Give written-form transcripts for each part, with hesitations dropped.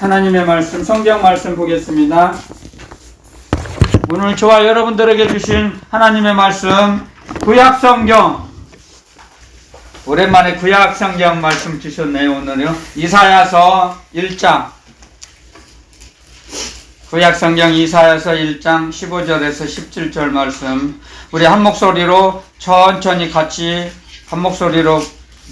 하나님의 말씀, 성경 말씀 보겠습니다. 오늘 저와 여러분들에게 주신 하나님의 말씀, 구약 성경. 오랜만에 구약 성경 말씀 주셨네요. 오늘요. 이사야서 1장. 구약 성경 이사야서 1장 15절에서 17절 말씀. 우리 한 목소리로 천천히 같이 한 목소리로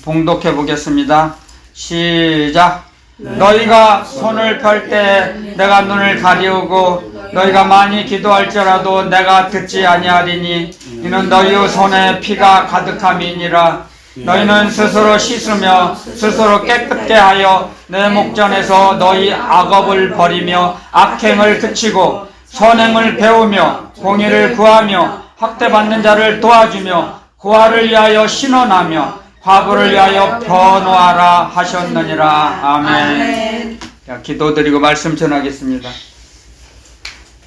봉독해 보겠습니다. 시작. 너희가 손을 펼 때 내가 눈을 가리우고 너희가 많이 기도할지라도 내가 듣지 아니하리니 이는 너희의 손에 피가 가득함이니라. 너희는 스스로 씻으며 스스로 깨끗게 하여 내 목전에서 너희 악업을 버리며 악행을 그치고 선행을 배우며 공의를 구하며 학대받는 자를 도와주며 고아를 위하여 신원하며 과부를 위하여 변호하라 하셨느니라. 아멘. 자, 기도드리고 말씀 전하겠습니다.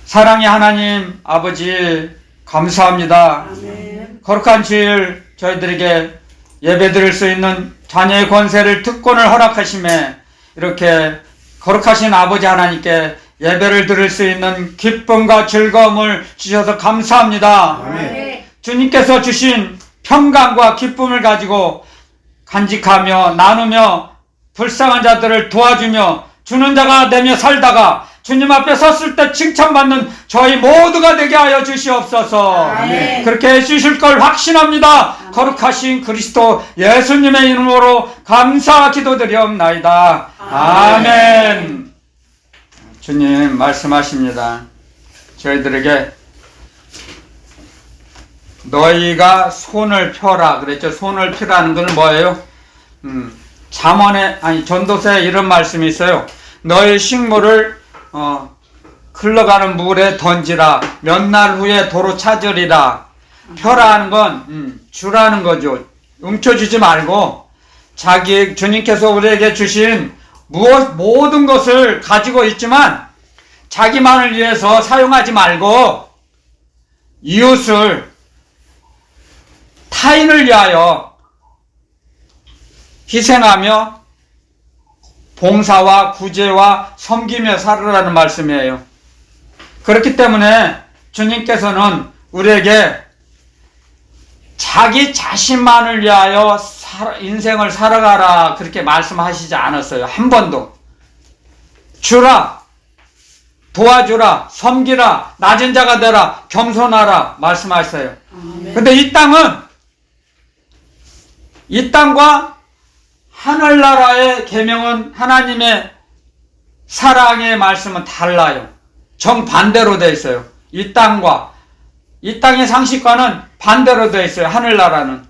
사랑의 하나님 아버지 감사합니다. 아멘. 거룩한 주일 저희들에게 예배드릴 수 있는 자녀의 권세를 특권을 허락하심에 이렇게 거룩하신 아버지 하나님께 예배를 드릴 수 있는 기쁨과 즐거움을 주셔서 감사합니다. 아멘. 주님께서 주신 평강과 기쁨을 가지고 간직하며 나누며 불쌍한 자들을 도와주며 주는 자가 되며 살다가 주님 앞에 섰을 때 칭찬받는 저희 모두가 되게 하여 주시옵소서. 아멘. 그렇게 해주실 걸 확신합니다. 아멘. 거룩하신 그리스도 예수님의 이름으로 감사 기도드리옵나이다. 아멘. 아멘. 주님 말씀하십니다. 저희들에게 너희가 손을 펴라 그랬죠. 손을 펴라는 건 뭐예요? 잠언에 전도서에 이런 말씀이 있어요. 너희 식물을 흘러가는 물에 던지라. 몇 날 후에 도로 찾으리라. 펴라 하는 건 주라는 거죠. 움켜쥐지 말고 자기 주님께서 우리에게 주신 모든 것을 가지고 있지만 자기만을 위해서 사용하지 말고 이웃을 타인을 위하여 희생하며 봉사와 구제와 섬기며 살으라는 말씀이에요. 그렇기 때문에 주님께서는 우리에게 자기 자신만을 위하여 인생을 살아가라 그렇게 말씀하시지 않았어요. 한 번도. 주라, 도와주라, 섬기라, 낮은 자가 되라, 겸손하라 말씀하셨어요. 근데 이 땅과 하늘나라의 계명은 하나님의 사랑의 말씀은 달라요. 정반대로 되어 있어요. 이 땅의 상식과는 반대로 되어 있어요. 하늘나라는.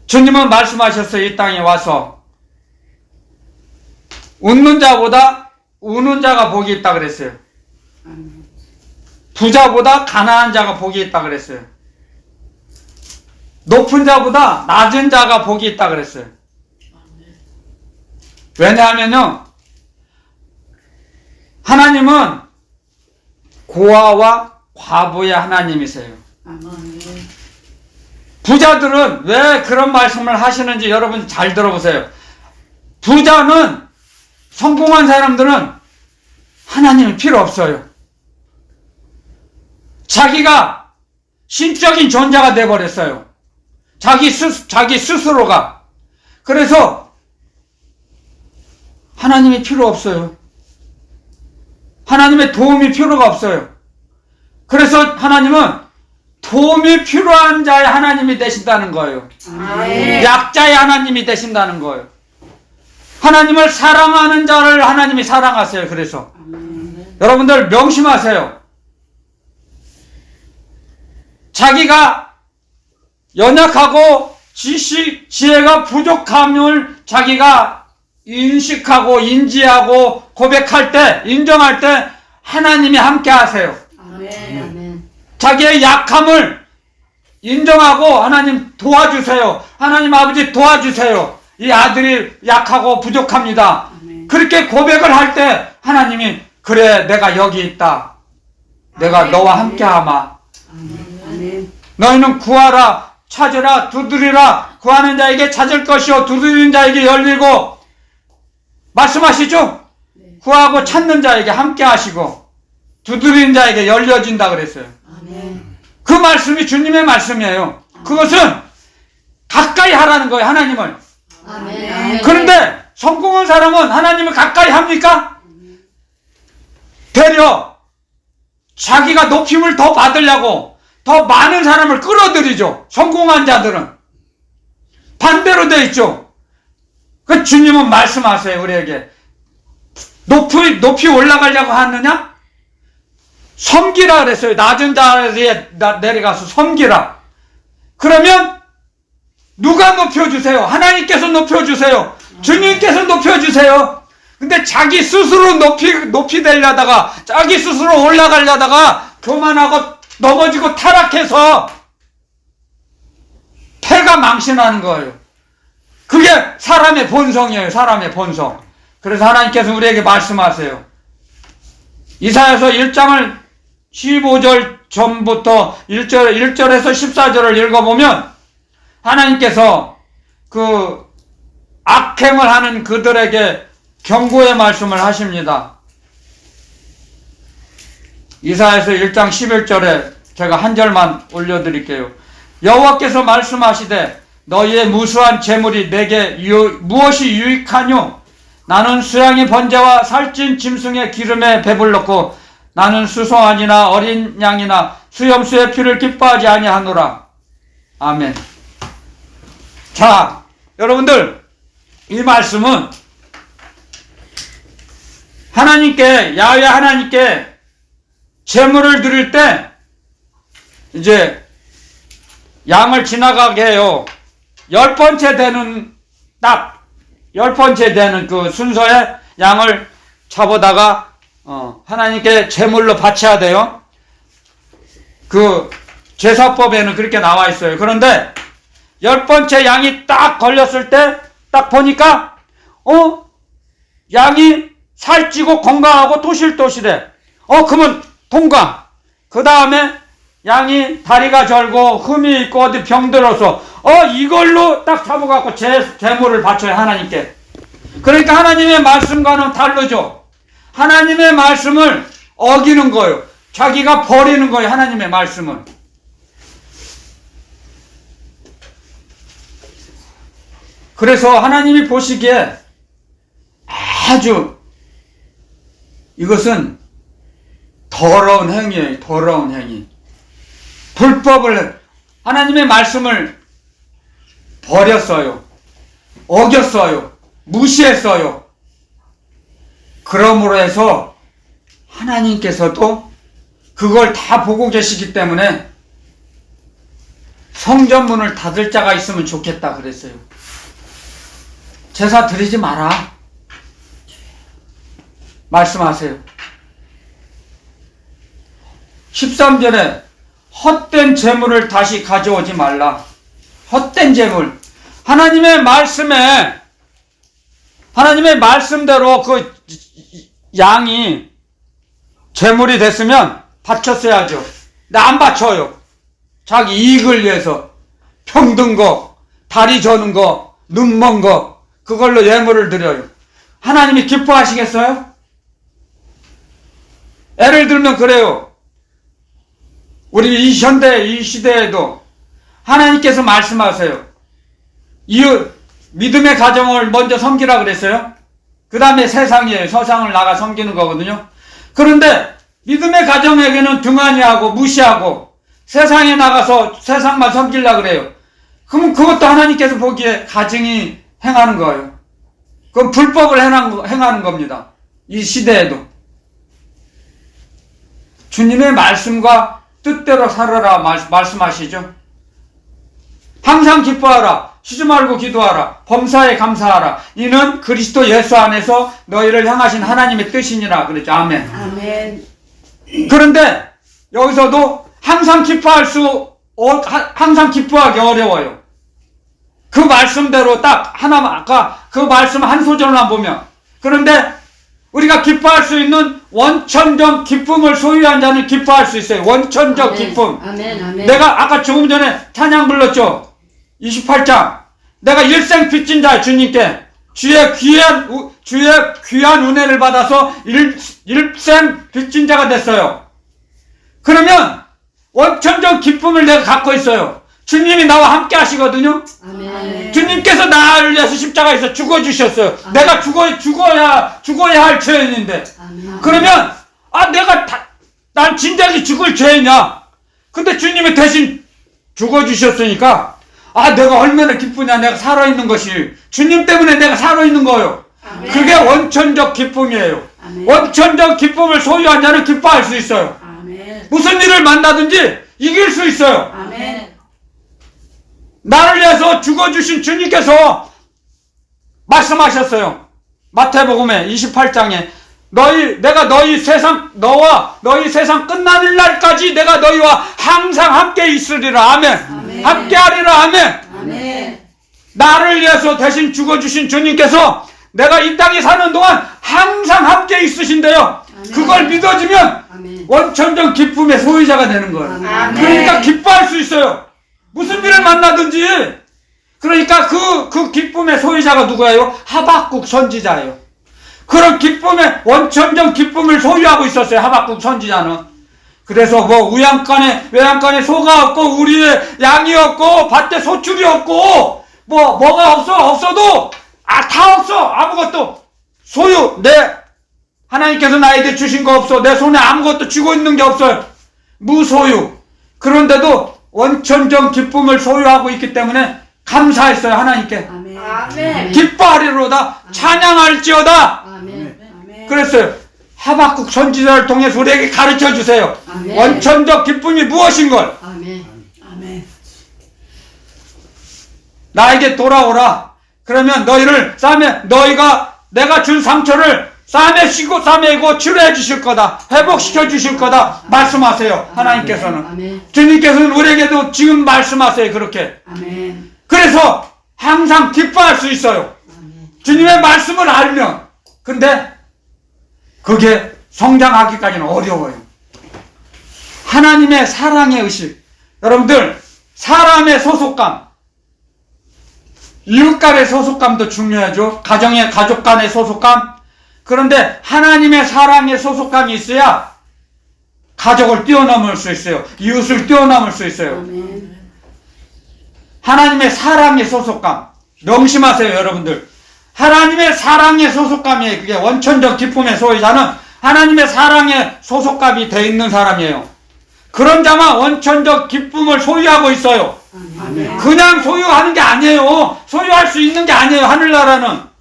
주님은 말씀하셨어요. 이 땅에 와서 웃는 자보다 우는 자가 복이 있다 그랬어요. 부자보다 가난한 자가 복이 있다 그랬어요. 높은 자보다 낮은 자가 복이 있다 그랬어요. 왜냐하면요, 하나님은 고아와 과부의 하나님이세요. 부자들은 왜 그런 말씀을 하시는지 여러분 잘 들어보세요. 부자는, 성공한 사람들은 하나님이 필요 없어요. 자기가 신적인 존재가 되어버렸어요. 자기 스스로가. 그래서 하나님이 필요 없어요. 하나님의 도움이 필요가 없어요. 그래서 하나님은 도움이 필요한 자의 하나님이 되신다는 거예요. 약자의 하나님이 되신다는 거예요. 하나님을 사랑하는 자를 하나님이 사랑하세요. 그래서 여러분들 명심하세요. 자기가 연약하고 지혜가 부족함을 자기가 인식하고 인지하고 고백할 때, 인정할 때 하나님이 함께 하세요. 아멘. 자기의 약함을 인정하고 하나님 도와주세요. 하나님 아버지 도와주세요. 이 아들이 약하고 부족합니다. 아멘. 그렇게 고백을 할 때 하나님이 그래 내가 여기 있다. 내가 아멘. 너와 함께 하마. 아멘. 너희는 구하라 찾으라 두드리라. 구하는 자에게 찾을 것이요 두드리는 자에게 열리고 말씀하시죠? 구하고 찾는 자에게 함께 하시고 두드리는 자에게 열려진다 그랬어요. 아멘. 그 말씀이 주님의 말씀이에요. 그것은 가까이 하라는 거예요, 하나님을. 아멘. 그런데 성공한 사람은 하나님을 가까이 합니까? 되려 자기가 높임을 더 받으려고 더 많은 사람을 끌어들이죠. 성공한 자들은. 반대로 돼 있죠. 그 주님은 말씀하세요, 우리에게. 높이 올라가려고 하느냐? 섬기라 그랬어요. 낮은 자리에 내려가서 섬기라. 그러면 누가 높여주세요? 하나님께서 높여주세요. 주님께서 높여주세요. 근데 자기 스스로 높이 되려다가 자기 스스로 올라가려다가 교만하고 넘어지고 타락해서 패가 망신하는 거예요. 그게 사람의 본성이에요. 사람의 본성. 그래서 하나님께서 우리에게 말씀하세요. 이사야서 1장을 15절 전부터 1절에서 14절을 읽어보면 하나님께서 그 악행을 하는 그들에게 경고의 말씀을 하십니다. 이사야서 1장 11절에 제가 한 절만 올려드릴게요. 여호와께서 말씀하시되 너희의 무수한 재물이 내게 무엇이 유익하뇨? 나는 수양의 번제와 살찐 짐승의 기름에 배불렀고 나는 수송아지나 어린 양이나 수염수의 피를 기뻐하지 아니하노라. 아멘. 자, 여러분들, 이 말씀은 하나님께, 야훼 하나님께 제물을 드릴 때 이제 양을 지나가게 해요. 10번째 되는 딱 10번째 되는 그 순서에 양을 잡아다가 하나님께 제물로 바쳐야 돼요. 그 제사법에는 그렇게 나와 있어요. 그런데 10번째 양이 딱 걸렸을 때 딱 보니까 양이 살찌고 건강하고 토실토실해. 그러면 통과. 그 다음에 양이 다리가 절고 흠이 있고 어디 병들어서 이걸로 딱 잡아갖고 제물을 바쳐요, 하나님께. 그러니까 하나님의 말씀과는 다르죠. 하나님의 말씀을 어기는 거예요. 자기가 버리는 거예요, 하나님의 말씀을. 그래서 하나님이 보시기에 아주 이것은 더러운 행위예요. 더러운 행위. 불법을, 하나님의 말씀을 버렸어요. 어겼어요. 무시했어요. 그러므로 해서 하나님께서도 그걸 다 보고 계시기 때문에 성전문을 닫을 자가 있으면 좋겠다 그랬어요. 제사 드리지 마라. 말씀하세요. 13절에 헛된 재물을 다시 가져오지 말라. 헛된 재물. 하나님의 말씀에, 하나님의 말씀대로 그 양이 재물이 됐으면 바쳤어야죠. 근데 안 바쳐요. 자기 이익을 위해서 병든 거, 다리 저는 거, 눈 먼 거, 그걸로 예물을 드려요. 하나님이 기뻐하시겠어요? 예를 들면 그래요. 우리 이 시대에도 하나님께서 말씀하세요. 믿음의 가정을 먼저 섬기라 그랬어요. 그 다음에 세상이에요. 세상을 나가 섬기는 거거든요. 그런데 믿음의 가정에게는 등한히하고 무시하고 세상에 나가서 세상만 섬기려고 그래요. 그럼 그것도 하나님께서 보기에 가증이 행하는 거예요. 그건 불법을 행하는 겁니다. 이 시대에도. 주님의 말씀과 뜻대로 살아라 말씀하시죠. 항상 기뻐하라. 쉬지 말고 기도하라. 범사에 감사하라. 이는 그리스도 예수 안에서 너희를 향하신 하나님의 뜻이니라. 그랬죠. 아멘. 아멘. 그런데 여기서도 항상 기뻐하기 어려워요. 그 말씀대로 딱 하나만, 아까 그 말씀 한 소절만 보면. 그런데 우리가 기뻐할 수 있는 원천적 기쁨을 소유한 자는 기뻐할 수 있어요. 원천적 아멘. 기쁨. 아멘. 아멘. 내가 아까 조금 전에 찬양 불렀죠. 28장. 내가 일생 빚진 자 주님께 주의 귀한 은혜를 받아서 일생 빚진 자가 됐어요. 그러면 원천적 기쁨을 내가 갖고 있어요. 주님이 나와 함께 하시거든요. 아멘. 주님께서 나를 위해서 십자가에서 죽어주셨어요. 아멘. 내가 죽어야 할 죄인인데. 아멘. 그러면, 난 진작에 죽을 죄이냐? 근데 주님이 대신 죽어주셨으니까, 내가 얼마나 기쁘냐. 내가 살아있는 것이. 주님 때문에 내가 살아있는 거예요. 아멘. 그게 원천적 기쁨이에요. 아멘. 원천적 기쁨을 소유한 자는 기뻐할 수 있어요. 아멘. 무슨 일을 만나든지 이길 수 있어요. 아멘. 나를 위해서 죽어주신 주님께서 말씀하셨어요. 마태복음에 28장에 너와 너희 세상 끝나는 날까지 내가 너희와 항상 함께 있으리라. 아멘. 아멘. 함께 하리라. 아멘. 아멘. 나를 위해서 대신 죽어주신 주님께서 내가 이 땅에 사는 동안 항상 함께 있으신데요. 아멘. 그걸 믿어지면 아멘. 원천적 기쁨의 소유자가 되는 거예요. 아멘. 그러니까 기뻐할 수 있어요. 무슨 일을 만나든지. 그러니까 그 기쁨의 소유자가 누구예요? 하박국 선지자예요. 그런 기쁨의 원천적 기쁨을 소유하고 있었어요. 하박국 선지자는. 그래서 외양간에 소가 없고 우리의 양이 없고 밭에 소출이 없고 뭐가 없어도 다 없어. 아무것도 소유 하나님께서 나에게 주신 거 없어. 내 손에 아무것도 쥐고 있는 게 없어요. 무소유. 그런데도 원천적 기쁨을 소유하고 있기 때문에 감사했어요. 하나님께. 아멘. 아멘. 기뻐하리로다. 찬양할지어다. 아멘. 아멘. 그랬어요. 하박국 선지자를 통해서 우리에게 가르쳐 주세요. 아멘. 원천적 기쁨이 무엇인걸. 아멘. 아멘. 나에게 돌아오라. 그러면 너희가 내가 준 상처를 싸매고 치료해 주실 거다. 회복시켜 주실 거다. 말씀하세요. 하나님께서는. 아멘. 주님께서는 우리에게도 지금 말씀하세요. 그렇게. 아멘. 그래서 항상 기뻐할 수 있어요. 아멘. 주님의 말씀을 알면. 근데 그게 성장하기까지는 어려워요. 하나님의 사랑의 의식. 여러분들, 사람의 소속감, 이웃 간의 소속감도 중요하죠. 가족 간의 소속감. 그런데 하나님의 사랑의 소속감이 있어야 가족을 뛰어넘을 수 있어요. 이웃을 뛰어넘을 수 있어요. 아멘. 하나님의 사랑의 소속감. 명심하세요, 여러분들. 하나님의 사랑의 소속감이에요. 그게 원천적 기쁨의 소유자는 하나님의 사랑의 소속감이 돼 있는 사람이에요. 그런 자만 원천적 기쁨을 소유하고 있어요. 아멘. 그냥 소유하는 게 아니에요. 소유할 수 있는 게 아니에요. 하늘나라는.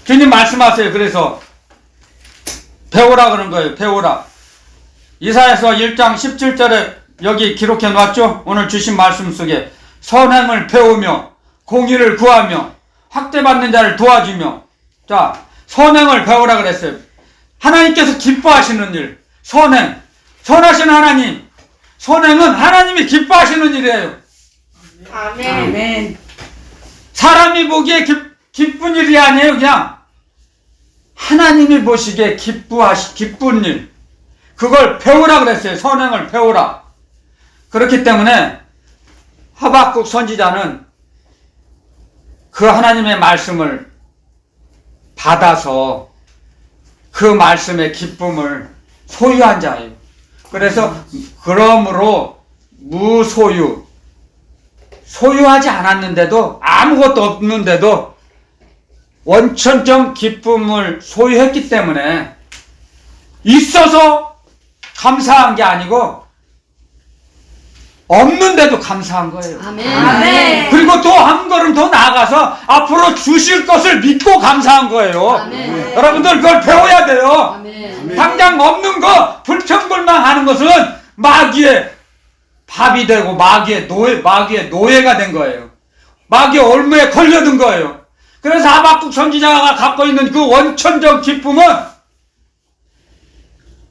주님 말씀하세요. 그래서 배우라 그런 거예요. 배우라. 이사야서 1장 17절에 여기 기록해 놨죠. 오늘 주신 말씀 속에 선행을 배우며 공의를 구하며 학대받는 자를 도와주며. 자, 선행을 배우라 그랬어요. 하나님께서 기뻐하시는 일. 선하신 하나님. 선행은 하나님이 기뻐하시는 일이에요. 아멘. 아멘. 사람이 보기에 기쁜 일이 아니에요. 그냥 하나님이 보시기에 기쁜 일. 그걸 배우라 그랬어요. 선행을 배우라. 그렇기 때문에 하박국 선지자는 그 하나님의 말씀을 받아서 그 말씀의 기쁨을 소유한 자예요. 그러므로 소유하지 않았는데도, 아무것도 없는데도 원천적 기쁨을 소유했기 때문에 있어서 감사한 게 아니고 없는데도 감사한 거예요. 아멘. 아멘. 그리고 또 한 걸음 더 나아가서 앞으로 주실 것을 믿고 감사한 거예요. 아멘. 여러분들 그걸 배워야 돼요. 아멘. 당장 없는 거 불평불만하는 것은 마귀의 밥이 되고 마귀의 노예가 된 거예요. 마귀의 올무에 걸려든 거예요. 그래서 하박국 선지자가 갖고 있는 그 원천적 기쁨은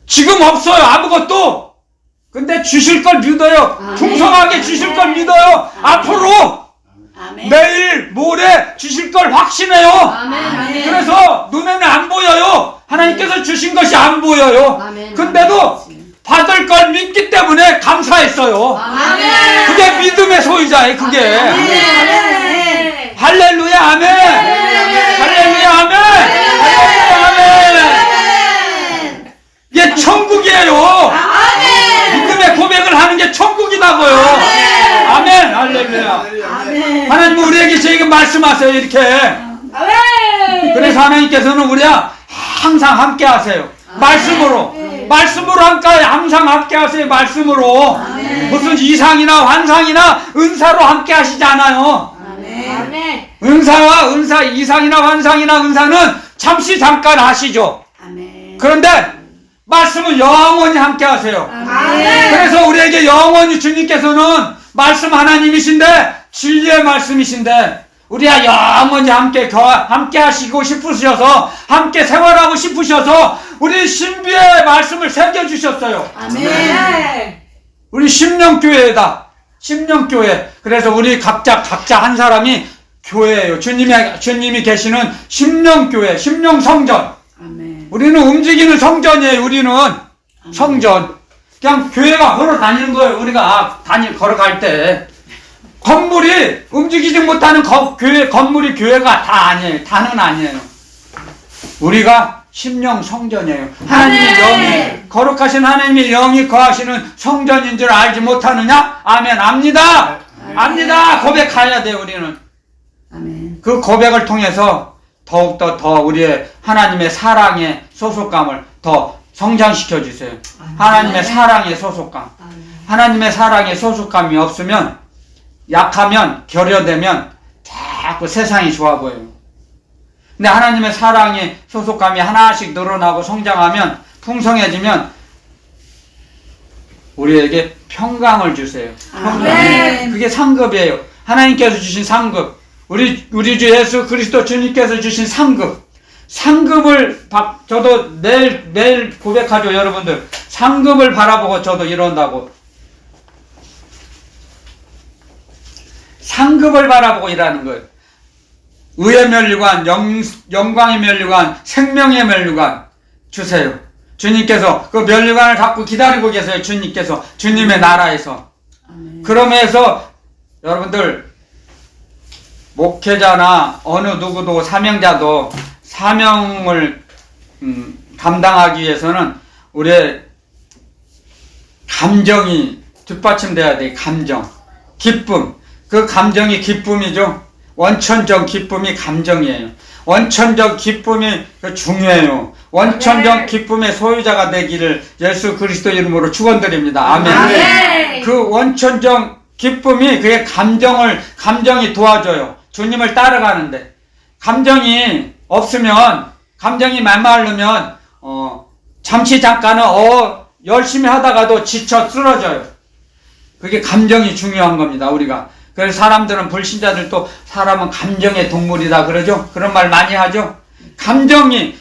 지금 없어요. 아무것도. 근데 주실 걸 믿어요. 아멘. 풍성하게 주실 걸 믿어요. 앞으로 아멘. 내일 모레 주실 걸 확신해요. 아멘. 그래서 눈에는 안 보여요. 하나님께서 주신 것이 안 보여요. 아멘. 근데도 받을 걸 믿기 때문에 감사했어요. 아멘. 그게 믿음의 소유자예요. 그게. 아멘. 할렐루야 아멘. 할렐루야 아멘. 할렐루야 아멘. 이게 천국이에요. 믿음의 고백을 하는 게 천국이다고요. 아멘. 할렐루야. 하나님은 우리에게 저에게 말씀하세요. 이렇게. 그래서 하나님께서는 우리가 항상 함께 하세요. 말씀으로 항상 함께 하세요. 말씀으로. 무슨 이상이나 환상이나 은사로 함께 하시지 않아요. 이상이나 환상이나 은사는 잠시 잠깐 하시죠. 그런데 말씀은 영원히 함께 하세요. 그래서 우리에게 영원히 주님께서는 말씀 하나님이신데 진리의 말씀이신데 우리가 영원히 함께 하시고 싶으셔서 함께 생활하고 싶으셔서 우리 신비의 말씀을 새겨주셨어요. 우리 심령교회다. 심령교회. 그래서 우리 각자 한 사람이 교회예요. 주님이 계시는 심령교회, 심령성전. 우리는 움직이는 성전이에요. 우리는 성전. 그냥 교회가 걸어 다니는 거예요. 우리가 걸어갈 때. 건물이 움직이지 못하는 건물이 교회가 다 아니에요. 다는 아니에요. 우리가 심령 성전이에요. 하나님의 영이, 거룩하신 하나님의 영이 거하시는 성전인 줄 알지 못하느냐? 아멘. 압니다. 압니다. 고백해야 돼요. 우리는. 그 고백을 통해서 더욱더 더 우리의 하나님의 사랑의 소속감을 더 성장시켜 주세요. 하나님의 사랑의 소속감. 하나님의 사랑의 소속감이 없으면, 약하면, 결여되면 자꾸 세상이 좋아 보여요. 근데 하나님의 사랑의 소속감이 하나씩 늘어나고 성장하면, 풍성해지면 우리에게 평강을 주세요. 평강. 그게 상급이에요. 하나님께서 주신 상급. 우리 주 예수 그리스도 주님께서 주신 상급을 저도 매일 고백하죠. 여러분들 상급을 바라보고 저도 이런다고. 상급을 바라보고 일하는 거예요. 의의 면류관, 영광의 면류관, 생명의 면류관 주세요. 주님께서 그 면류관을 갖고 기다리고 계세요. 주님께서 주님의 나라에서. 그러면서 여러분들 목회자나 어느 누구도 사명자도 사명을 감당하기 위해서는 우리의 감정이 뒷받침돼야 돼. 감정, 기쁨. 그 감정이 기쁨이죠. 원천적 기쁨이 감정이에요. 원천적 기쁨이 중요해요. 원천적 기쁨의 소유자가 되기를 예수 그리스도 이름으로 축원드립니다. 아멘. 그 원천적 기쁨이 그게 감정이 도와줘요. 주님을 따라가는데. 감정이 없으면, 감정이 메마르면 잠시 잠깐은 열심히 하다가도 지쳐 쓰러져요. 그게 감정이 중요한 겁니다. 우리가. 그래서 사람들은, 불신자들도 사람은 감정의 동물이다 그러죠. 그런 말 많이 하죠. 감정이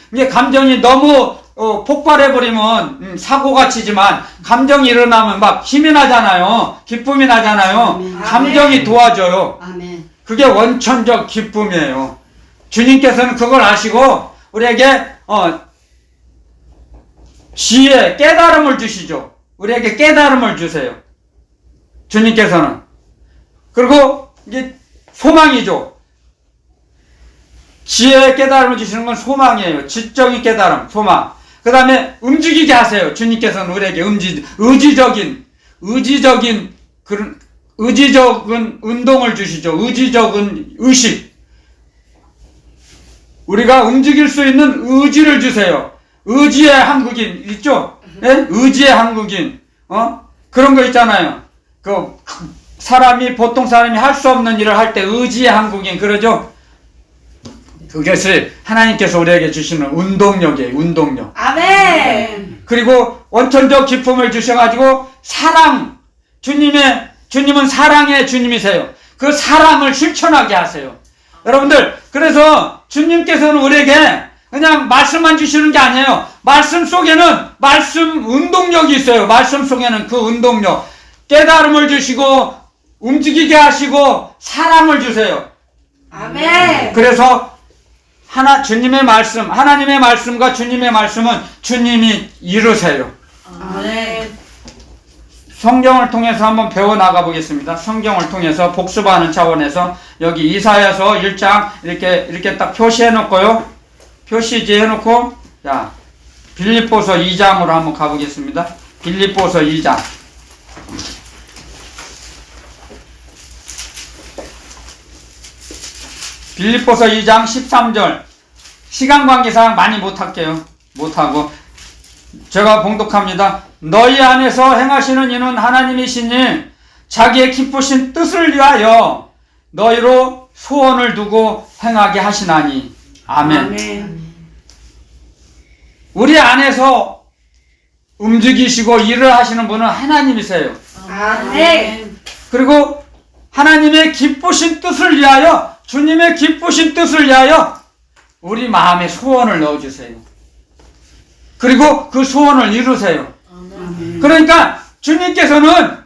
너무 폭발해버리면 사고가 치지만, 감정이 일어나면 막 힘이 나잖아요. 기쁨이 나잖아요. 감정이 도와줘요. 그게 원천적 기쁨이에요. 주님께서는 그걸 아시고 우리에게 지혜, 깨달음을 주시죠. 우리에게 깨달음을 주세요. 주님께서는. 그리고 이게 소망이죠. 지혜의 깨달음을 주시는 건 소망이에요. 지적인 깨달음, 소망. 그 다음에 움직이게 하세요. 주님께서는 우리에게 의지적인 운동을 주시죠. 의지적인 의식. 우리가 움직일 수 있는 의지를 주세요. 의지의 한국인 있죠? 네? 의지의 한국인. 그런 거 있잖아요. 보통 사람이 할 수 없는 일을 할 때 의지의 한국인 그러죠? 그것을 하나님께서 우리에게 주시는 운동력이에요. 운동력. 아멘. 그리고 원천적 기쁨을 주셔가지고 사랑. 주님은 사랑의 주님이세요. 그 사랑을 실천하게 하세요. 여러분들, 그래서 주님께서는 우리에게 그냥 말씀만 주시는 게 아니에요. 말씀 속에는 말씀 운동력이 있어요. 말씀 속에는 그 운동력. 깨달음을 주시고 움직이게 하시고 사랑을 주세요. 아멘. 그래서 하나님의 말씀과 주님의 말씀은 주님이 이루세요. 아멘. 성경을 통해서 한번 배워나가 보겠습니다. 성경을 통해서 복습하는 차원에서 여기 이사야서 1장 이렇게 딱 표시해 놓고요. 표시지 해놓고, 자, 빌립보서 2장으로 한번 가보겠습니다. 빌립보서 2장. 빌립보서 2장 13절. 시간 관계상 많이 못할게요. 못하고. 제가 봉독합니다. 너희 안에서 행하시는 이는 하나님이시니 자기의 기쁘신 뜻을 위하여 너희로 소원을 두고 행하게 하시나니. 아멘. 아멘. 우리 안에서 움직이시고 일을 하시는 분은 하나님이세요. 아멘. 그리고 하나님의 기쁘신 뜻을 위하여, 주님의 기쁘신 뜻을 위하여 우리 마음에 소원을 넣어주세요. 그리고 그 소원을 이루세요. 아멘. 그러니까 주님께서는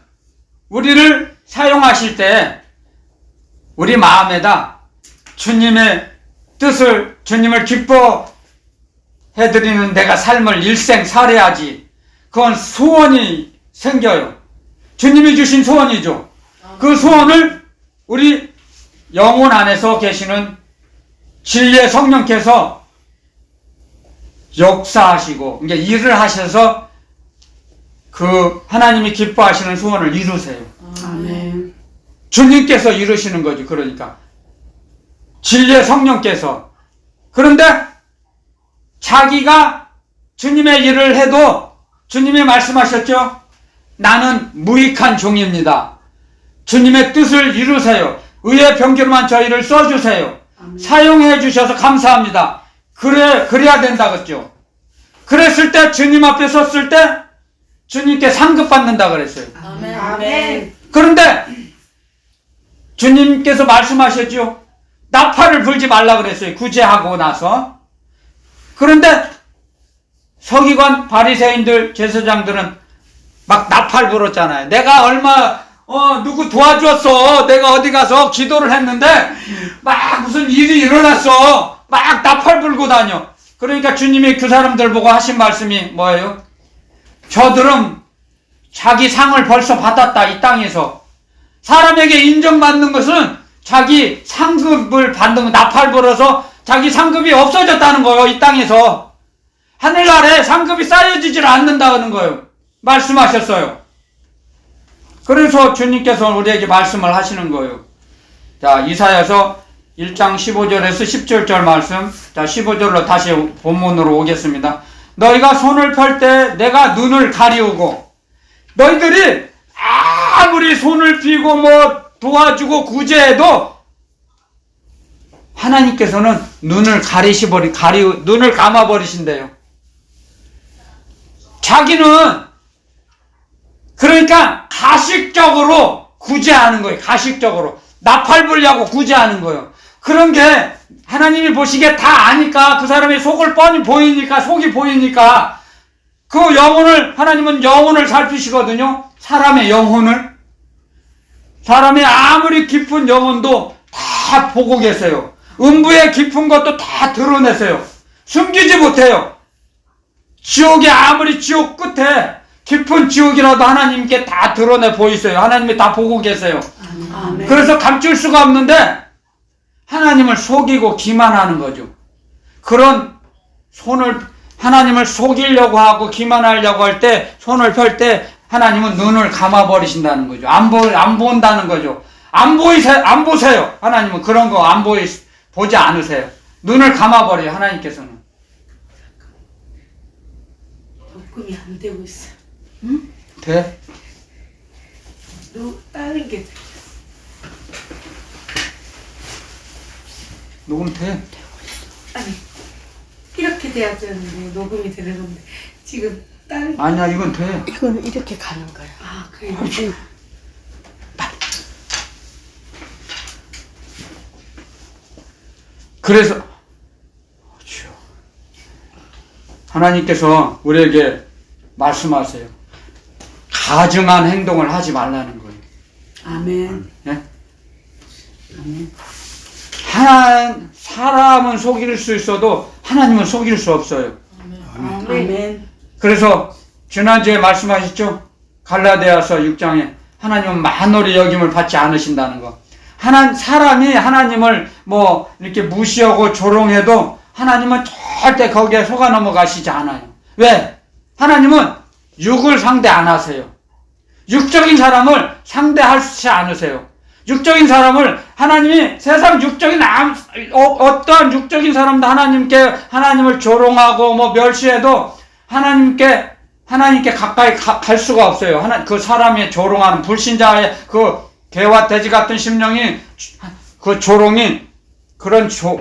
우리를 사용하실 때 우리 마음에다 주님의 뜻을, 주님을 기뻐해드리는 내가 삶을 일생 살아야지. 그건 소원이 생겨요. 주님이 주신 소원이죠. 그 소원을 우리 영혼 안에서 계시는 진리의 성령께서 역사하시고 이제 일을 하셔서 그 하나님이 기뻐하시는 소원을 이루세요. 아멘. 주님께서 이루시는 거지. 그러니까 진리의 성령께서. 그런데 자기가 주님의 일을 해도 주님이 말씀하셨죠. 나는 무익한 종입니다. 주님의 뜻을 이루세요. 의의 병기로만 저희를 써주세요. 사용해 주셔서 감사합니다. 그래야 된다 그랬죠. 그랬을 때 주님 앞에 섰을 때 주님께 상급 받는다 그랬어요. 아멘. 아멘. 그런데 주님께서 말씀하셨죠. 나팔을 불지 말라 그랬어요. 구제하고 나서. 그런데 서기관, 바리새인들, 제사장들은 막 나팔 불었잖아요. 내가 얼마 누구 도와줬어. 내가 어디 가서 기도를 했는데 막 무슨 일이 일어났어. 막 나팔 불고 다녀. 그러니까 주님이 그 사람들 보고 하신 말씀이 뭐예요? 저들은 자기 상을 벌써 받았다. 이 땅에서. 사람에게 인정받는 것은 자기 상급을 받는 거, 나팔 불어서 자기 상급이 없어졌다는 거예요. 이 땅에서. 하늘나라에 상급이 쌓여지질 않는다는 거예요. 말씀하셨어요. 그래서 주님께서 우리에게 말씀을 하시는 거예요. 자, 이사야서 1장 15절에서 17절 말씀. 자, 15절로 다시 본문으로 오겠습니다. 너희가 손을 펼 때 내가 눈을 가리우고, 너희들이 아무리 손을 펴고 뭐 도와주고 구제해도 하나님께서는 눈을 눈을 감아버리신대요. 자기는 그러니까 가식적으로 구제하는 거예요. 가식적으로. 나팔 불려고 구제하는 거예요. 그런 게 하나님이 보시기에 다 아니까, 그 사람의 속을 뻔히 보이니까, 속이 보이니까 그 영혼을, 하나님은 영혼을 살피시거든요. 사람의 영혼을. 사람의 아무리 깊은 영혼도 다 보고 계세요. 음부의 깊은 것도 다 드러내세요. 숨기지 못해요. 지옥이 아무리 지옥 끝에 깊은 지옥이라도 하나님께 다 드러내 보이세요. 하나님이 다 보고 계세요. 아멘. 그래서 감출 수가 없는데 하나님을 속이고 기만하는 거죠. 그런 하나님을 속이려고 하고 기만하려고 할 때, 손을 펼 때 하나님은 눈을 감아버리신다는 거죠. 안 본다는 거죠. 안 보세요. 하나님은 그런 거 보지 않으세요. 눈을 감아버려요. 하나님께서는. 녹음이 안 되고 있어. 돼? 다른 게 녹음 돼? 아니 이렇게 돼야 되는데 녹음이 되는 건데 지금 다른 아니야, 이건 돼. 이거는 이렇게 가는 거야. 그래요. 그래서 하나님께서 우리에게 말씀하세요. 가증한 행동을 하지 말라는 거예요. 아멘. 예? 사람은 속일 수 있어도 하나님은 속일 수 없어요. 아멘. 그래서 지난주에 말씀하셨죠? 갈라디아서 6장에 하나님은 만홀히 여김을 받지 않으신다는 거. 사람이 하나님을 뭐 이렇게 무시하고 조롱해도 하나님은 절대 거기에 속아 넘어가시지 않아요. 왜? 하나님은 육을 상대 안 하세요. 육적인 사람을 상대하지 않으세요. 육적인 사람을 하나님이 세상 육적인 어떠한 육적인 사람도 하나님을 조롱하고 뭐 멸시해도 하나님께 가까이 갈 수가 없어요. 그 사람의 조롱하는 불신자의 그 개와 돼지 같은 심령이 그 조롱이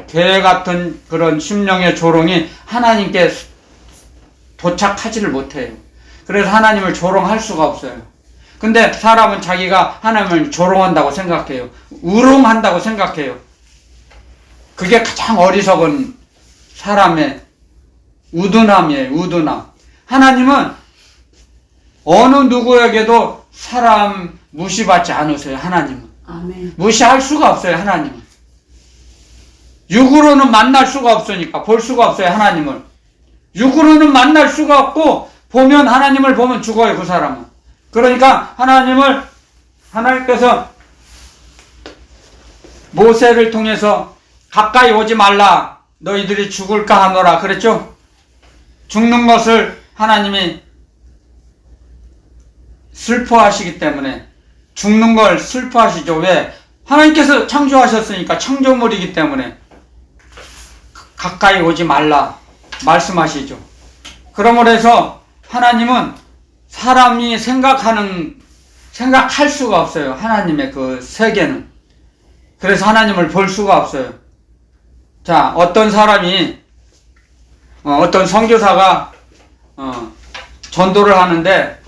개 같은 그런 심령의 조롱이 하나님께 도착하지를 못해요. 그래서 하나님을 조롱할 수가 없어요. 근데 사람은 자기가 하나님을 조롱한다고 생각해요. 우롱한다고 생각해요. 그게 가장 어리석은 사람의 우둔함이에요. 우둔함. 하나님은 어느 누구에게도 사람 무시받지 않으세요. 하나님은. 아멘. 무시할 수가 없어요. 하나님은. 육으로는 만날 수가 없으니까 볼 수가 없어요. 하나님을. 육으로는 만날 수가 없고 하나님을 보면 죽어요. 그 사람은. 그러니까 하나님께서 모세를 통해서 가까이 오지 말라. 너희들이 죽을까 하노라. 그랬죠? 죽는 것을 하나님이 슬퍼하시기 때문에 죽는 걸 슬퍼하시죠. 왜? 하나님께서 창조하셨으니까 창조물이기 때문에 가까이 오지 말라 말씀하시죠. 그러므로 해서 하나님은 사람이 생각할 수가 없어요. 하나님의 그 세계는. 그래서 하나님을 볼 수가 없어요. 자, 어떤 사람이 어떤 선교사가 전도를 하는데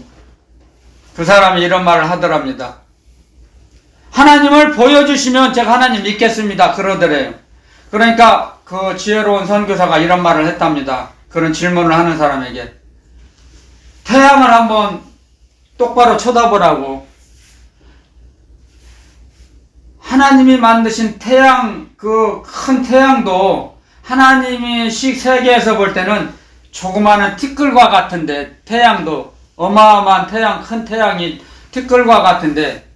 그 사람이 이런 말을 하더랍니다. 하나님을 보여주시면 제가 하나님 믿겠습니다. 그러더래요. 그러니까 그 지혜로운 선교사가 이런 말을 했답니다. 그런 질문을 하는 사람에게. 태양을 한번 똑바로 쳐다보라고. 하나님이 만드신 태양, 그 큰 태양도 하나님이 세계에서 볼 때는 조그마한 티끌과 같은데, 태양도 어마어마한 태양, 큰 태양이 티끌과 같은데,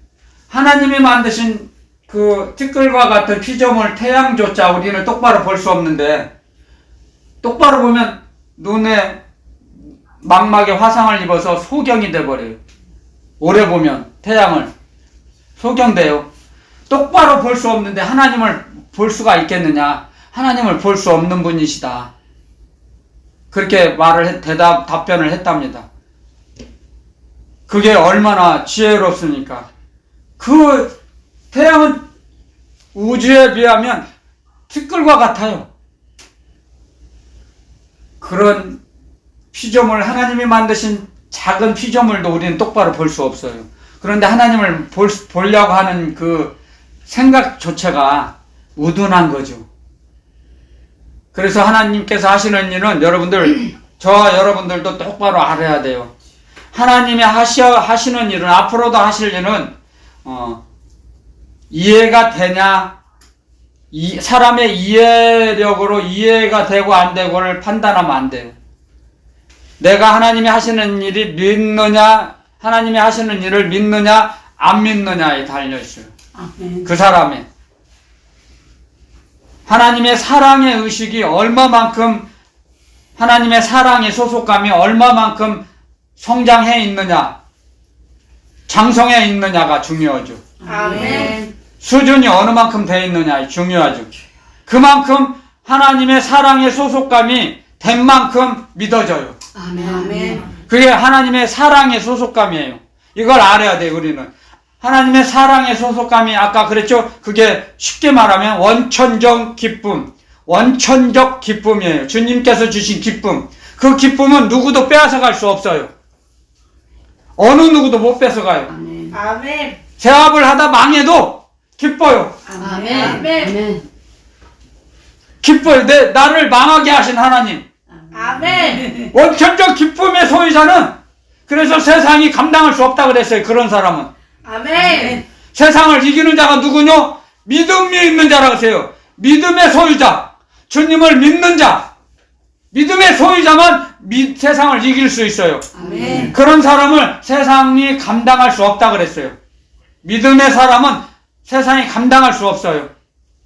하나님이 만드신 그 티끌과 같은 피조물 태양조차 우리는 똑바로 볼 수 없는데, 똑바로 보면 눈에 망막에 화상을 입어서 소경이 돼버려요. 오래 보면 태양을 소경돼요. 똑바로 볼 수 없는데 하나님을 볼 수가 있겠느냐? 하나님을 볼 수 없는 분이시다. 그렇게 답변을 했답니다. 그게 얼마나 지혜롭습니까? 그 태양은 우주에 비하면 티끌과 같아요. 그런 피조물, 하나님이 만드신 작은 피조물도 우리는 똑바로 볼 수 없어요. 그런데 하나님을 보려고 하는 그 생각 자체가 우둔한 거죠. 그래서 하나님께서 하시는 일은 저와 여러분들도 똑바로 알아야 돼요. 하나님이 하시는 일은, 앞으로도 하실 일은, 이해가 되냐, 사람의 이해력으로 이해가 되고 안 되고를 판단하면 안 돼요. 내가 하나님이 하시는 일이 하나님이 하시는 일을 믿느냐, 안 믿느냐에 달려있어요. 아멘. 그 사람의. 하나님의 사랑의 의식이 얼마만큼, 하나님의 사랑의 소속감이 얼마만큼 성장해 있느냐, 장성해 있느냐가 중요하죠. 아멘. 수준이 어느 만큼 돼 있느냐 중요하죠. 그만큼 하나님의 사랑의 소속감이 된 만큼 믿어져요. 아멘. 그게 하나님의 사랑의 소속감이에요. 이걸 알아야 돼요. 우리는 하나님의 사랑의 소속감이, 아까 그랬죠? 그게 쉽게 말하면 원천적 기쁨이에요. 주님께서 주신 기쁨. 그 기쁨은 누구도 빼앗아갈 수 없어요. 어느 누구도 못 뺏어가요. 아멘. 아멘. 세합을 하다 망해도 기뻐요. 아멘. 아멘. 기뻐요. 나를 망하게 하신 하나님. 아멘. 원천적 기쁨의 소유자는, 그래서 세상이 감당할 수 없다 그랬어요. 그런 사람은. 아멘. 세상을 이기는 자가 누구뇨? 믿음이 있는 자라고 하세요. 믿음의 소유자, 주님을 믿는 자, 믿음의 소유자만 세상을 이길 수 있어요. 아멘. 그런 사람을 세상이 감당할 수 없다 그랬어요. 믿음의 사람은 세상이 감당할 수 없어요.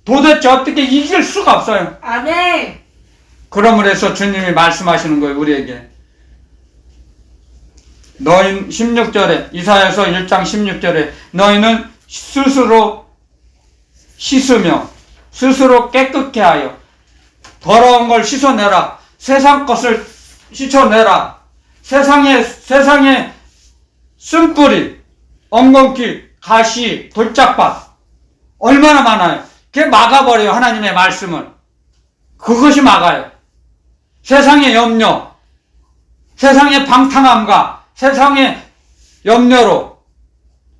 도대체 어떻게 이길 수가 없어요. 아멘. 그러므로 해서 주님이 말씀하시는 거예요, 우리에게. 너희 16절에 이사야서 1장 16절에 너희는 스스로 씻으며 스스로 깨끗게 하여 더러운 걸 씻어내라. 세상 것을 씻어내라. 세상에 쓴뿌리, 엉겅퀴, 가시, 돌짝밭 얼마나 많아요. 그게 막아버려요. 하나님의 말씀을. 그것이 막아요. 세상의 염려, 세상의 방탕함과 세상의 염려로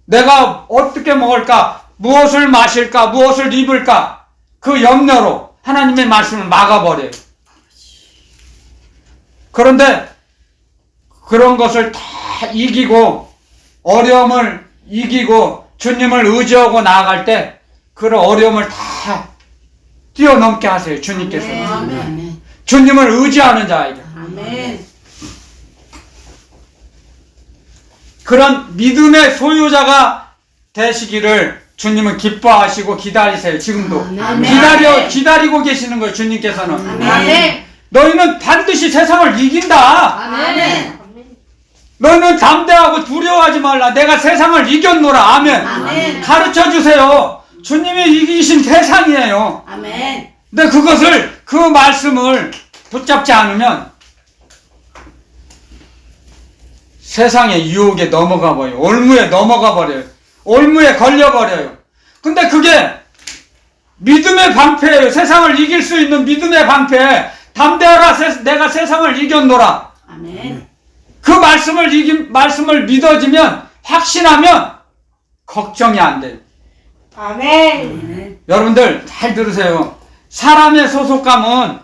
내가 어떻게 먹을까, 무엇을 마실까, 무엇을 입을까, 그 염려로 하나님의 말씀을 막아버려요. 그런데 그런 것을 다 이기고 어려움을 이기고 주님을 의지하고 나아갈 때 그런 어려움을 다 뛰어넘게 하세요. 주님께서. 아멘. 주님을 의지하는 자에게. 아멘. 그런 믿음의 소유자가 되시기를 주님은 기뻐하시고 기다리세요. 지금도. 아멘. 기다리고 계시는 거예요. 주님께서는. 아멘. 너희는 반드시 세상을 이긴다. 아멘. 너희는 담대하고 두려워하지 말라. 내가 세상을 이겼노라. 아멘. 아멘. 가르쳐 주세요. 주님이 이기신 세상이에요. 아멘. 근데 그 말씀을 붙잡지 않으면 세상의 유혹에 넘어가 버려요. 올무에 넘어가 버려요. 올무에 걸려 버려요. 근데 그게 믿음의 방패예요. 세상을 이길 수 있는 믿음의 방패. 담대하라. 내가 세상을 이겼노라. 아멘. 그 말씀을 믿어지면, 확신하면 걱정이 안 돼요. 아멘. 아멘. 여러분들 잘 들으세요. 사람의 소속감은,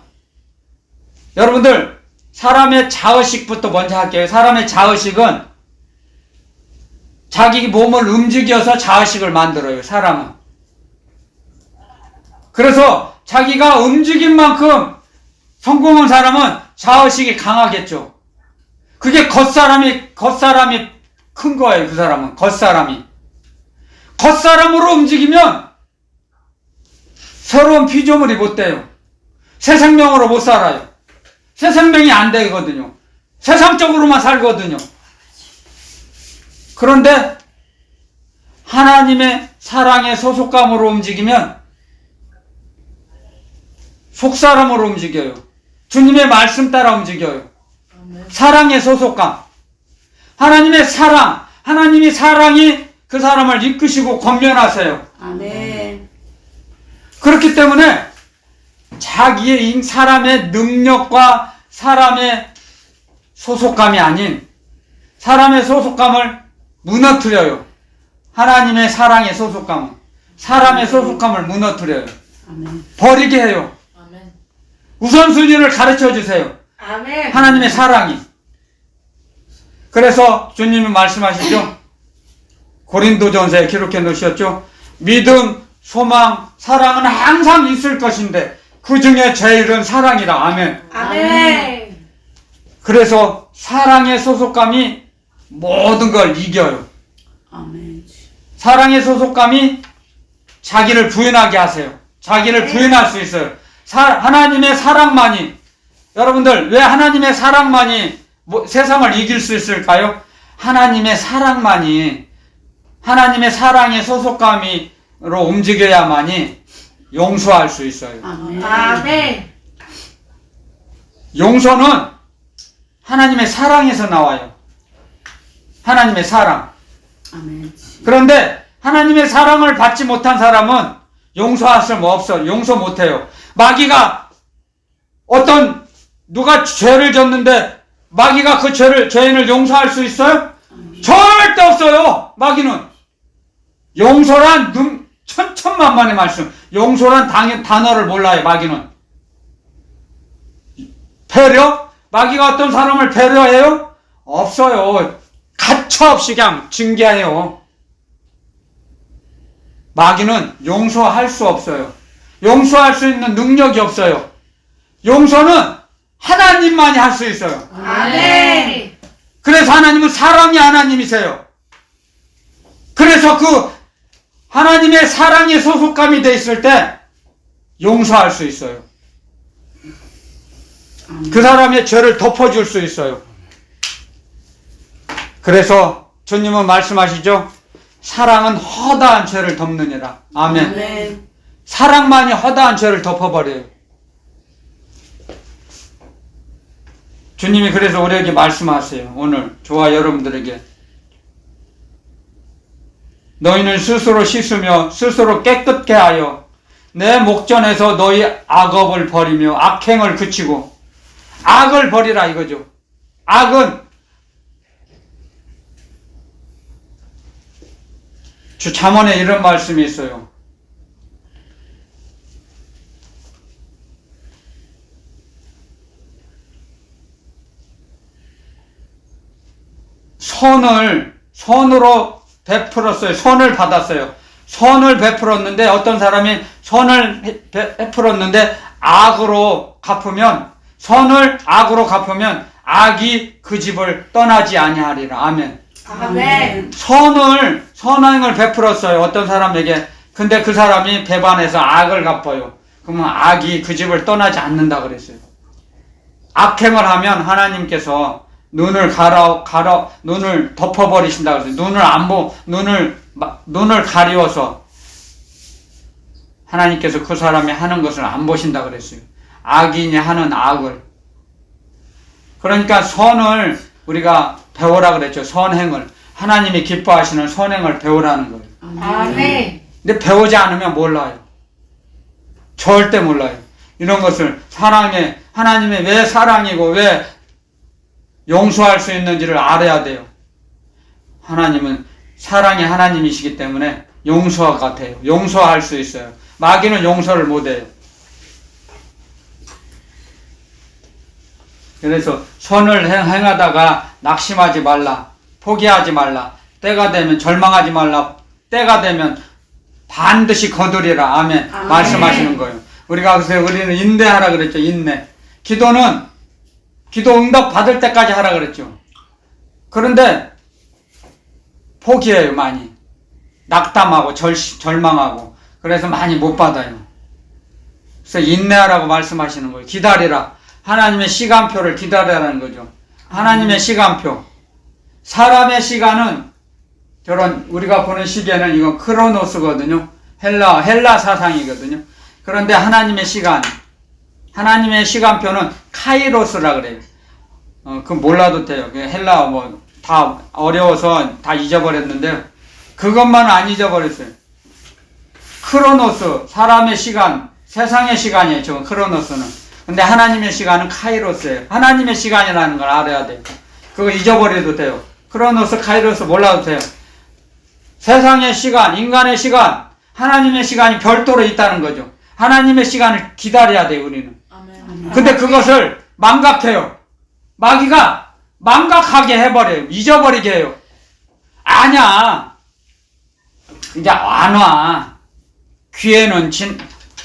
여러분들 사람의 자의식부터 먼저 할게요. 사람의 자의식은 자기 몸을 움직여서 자의식을 만들어요. 사람은. 그래서 자기가 움직인 만큼 성공한 사람은 자의식이 강하겠죠. 그게 겉사람이 큰 거예요. 그 사람은 겉사람으로 움직이면 새로운 피조물이 못 돼요. 새 생명으로 못 살아요. 새 생명이 안 되거든요. 세상적으로만 살거든요. 그런데 하나님의 사랑의 소속감으로 움직이면 속사람으로 움직여요. 주님의 말씀 따라 움직여요. 사랑의 소속감. 하나님의 사랑. 하나님이 사랑이 그 사람을 이끄시고 권면하세요. 아멘. 그렇기 때문에 자기의 사람의 능력과 사람의 소속감이 아닌 사람의 소속감을 무너뜨려요. 하나님의 사랑의 소속감은 사람의 소속감을 무너뜨려요. 아멘. 버리게 해요. 아멘. 우선순위를 가르쳐 주세요. 아멘. 하나님의 사랑이. 그래서 주님이 말씀하시죠. 고린도전서에 기록해 놓으셨죠. 믿음, 소망, 사랑은 항상 있을 것인데 그 중에 제일은 사랑이다. 아멘. 아멘. 그래서 사랑의 소속감이 모든 걸 이겨요. 아멘. 사랑의 소속감이 자기를 부인하게 하세요. 자기를 부인할 수 있어요. 하나님의 사랑만이, 여러분들 왜 하나님의 사랑만이 세상을 이길 수 있을까요? 하나님의 사랑만이, 하나님의 사랑의 소속감으로 움직여야만이 용서할 수 있어요. 아멘. 아멘. 용서는 하나님의 사랑에서 나와요. 하나님의 사랑. 아멘. 그런데 하나님의 사랑을 받지 못한 사람은 용서할 수 없어요. 용서 못해요. 마귀가 누가 죄를 졌는데 마귀가 그 죄인을 용서할 수 있어요? 절대 없어요. 마귀는. 용서란 천천만만의 말씀. 용서란 단어를 몰라요. 마귀는. 배려? 마귀가 어떤 사람을 배려해요? 없어요. 가차없이 그냥 징계해요. 마귀는 용서할 수 없어요. 용서할 수 있는 능력이 없어요. 용서는 하나님 하나님만이 할 수 있어요. 아멘. 그래서 하나님은 사랑의 하나님이세요. 그래서 그 하나님의 사랑의 소속감이 돼 있을 때 용서할 수 있어요. 그 사람의 죄를 덮어줄 수 있어요. 그래서 주님은 말씀하시죠. 사랑은 허다한 죄를 덮느니라. 아멘. 아멘. 사랑만이 허다한 죄를 덮어버려요. 주님이 그래서 우리에게 말씀하세요. 오늘 저와 여러분들에게 너희는 스스로 씻으며 스스로 깨끗게 하여 내 목전에서 너희 악업을 버리며 악행을 그치고 악을 버리라 이거죠. 악은 주 잠언에 이런 말씀이 있어요. 선으로 베풀었어요. 선을 받았어요. 선을 베풀었는데 어떤 사람이 선을 베풀었는데 악으로 갚으면 선을 악으로 갚으면 악이 그 집을 떠나지 아니하리라. 아멘. 아멘. 선행을 베풀었어요. 어떤 사람에게. 근데 그 사람이 배반해서 악을 갚아요. 그러면 악이 그 집을 떠나지 않는다 그랬어요. 악행을 하면 하나님께서 눈을 눈을 덮어버리신다 그랬어요. 눈을 가리워서 하나님께서 그 사람이 하는 것을 안 보신다 그랬어요. 악인이 하는 악을. 그러니까 선을 우리가 배우라 그랬죠. 선행을. 하나님이 기뻐하시는 선행을 배우라는 거예요. 아멘. 근데 배우지 않으면 몰라요. 절대 몰라요. 이런 것을 하나님의 왜 사랑이고 왜 용서할 수 있는지를 알아야 돼요. 하나님은 사랑의 하나님이시기 때문에 용서와 같아요. 용서할 수 있어요. 마귀는 용서를 못해요. 그래서 선을 행하다가 낙심하지 말라. 포기하지 말라. 때가 되면 절망하지 말라. 때가 되면 반드시 거두리라. 아멘. 아멘. 말씀하시는 거예요. 우리가 그래서 우리는 인내하라 그랬죠. 인내. 기도 응답 받을 때까지 하라 그랬죠. 그런데 포기해요. 많이. 낙담하고 절망하고. 그래서 많이 못 받아요. 그래서 인내하라고 말씀하시는 거예요. 기다리라. 하나님의 시간표를 기다리라는 거죠. 하나님의 시간표. 사람의 시간은 우리가 보는 시계는 이건 크로노스거든요. 헬라 사상이거든요. 그런데 하나님의 시간표는 카이로스라 그래요. 그 몰라도 돼요. 헬라 다 어려워서 다 잊어버렸는데 그것만 안 잊어버렸어요. 크로노스, 사람의 시간, 세상의 시간이에요. 지금 크로노스는. 근데 하나님의 시간은 카이로스예요. 하나님의 시간이라는 걸 알아야 돼요. 그거 잊어버려도 돼요. 크로노스, 카이로스 몰라도 돼요. 세상의 시간, 인간의 시간, 하나님의 시간이 별도로 있다는 거죠. 하나님의 시간을 기다려야 돼요, 우리는. 아멘. 근데 그것을 망각해요. 마귀가 망각하게 해버려요. 잊어버리게 해요. 아냐. 이제 안 와.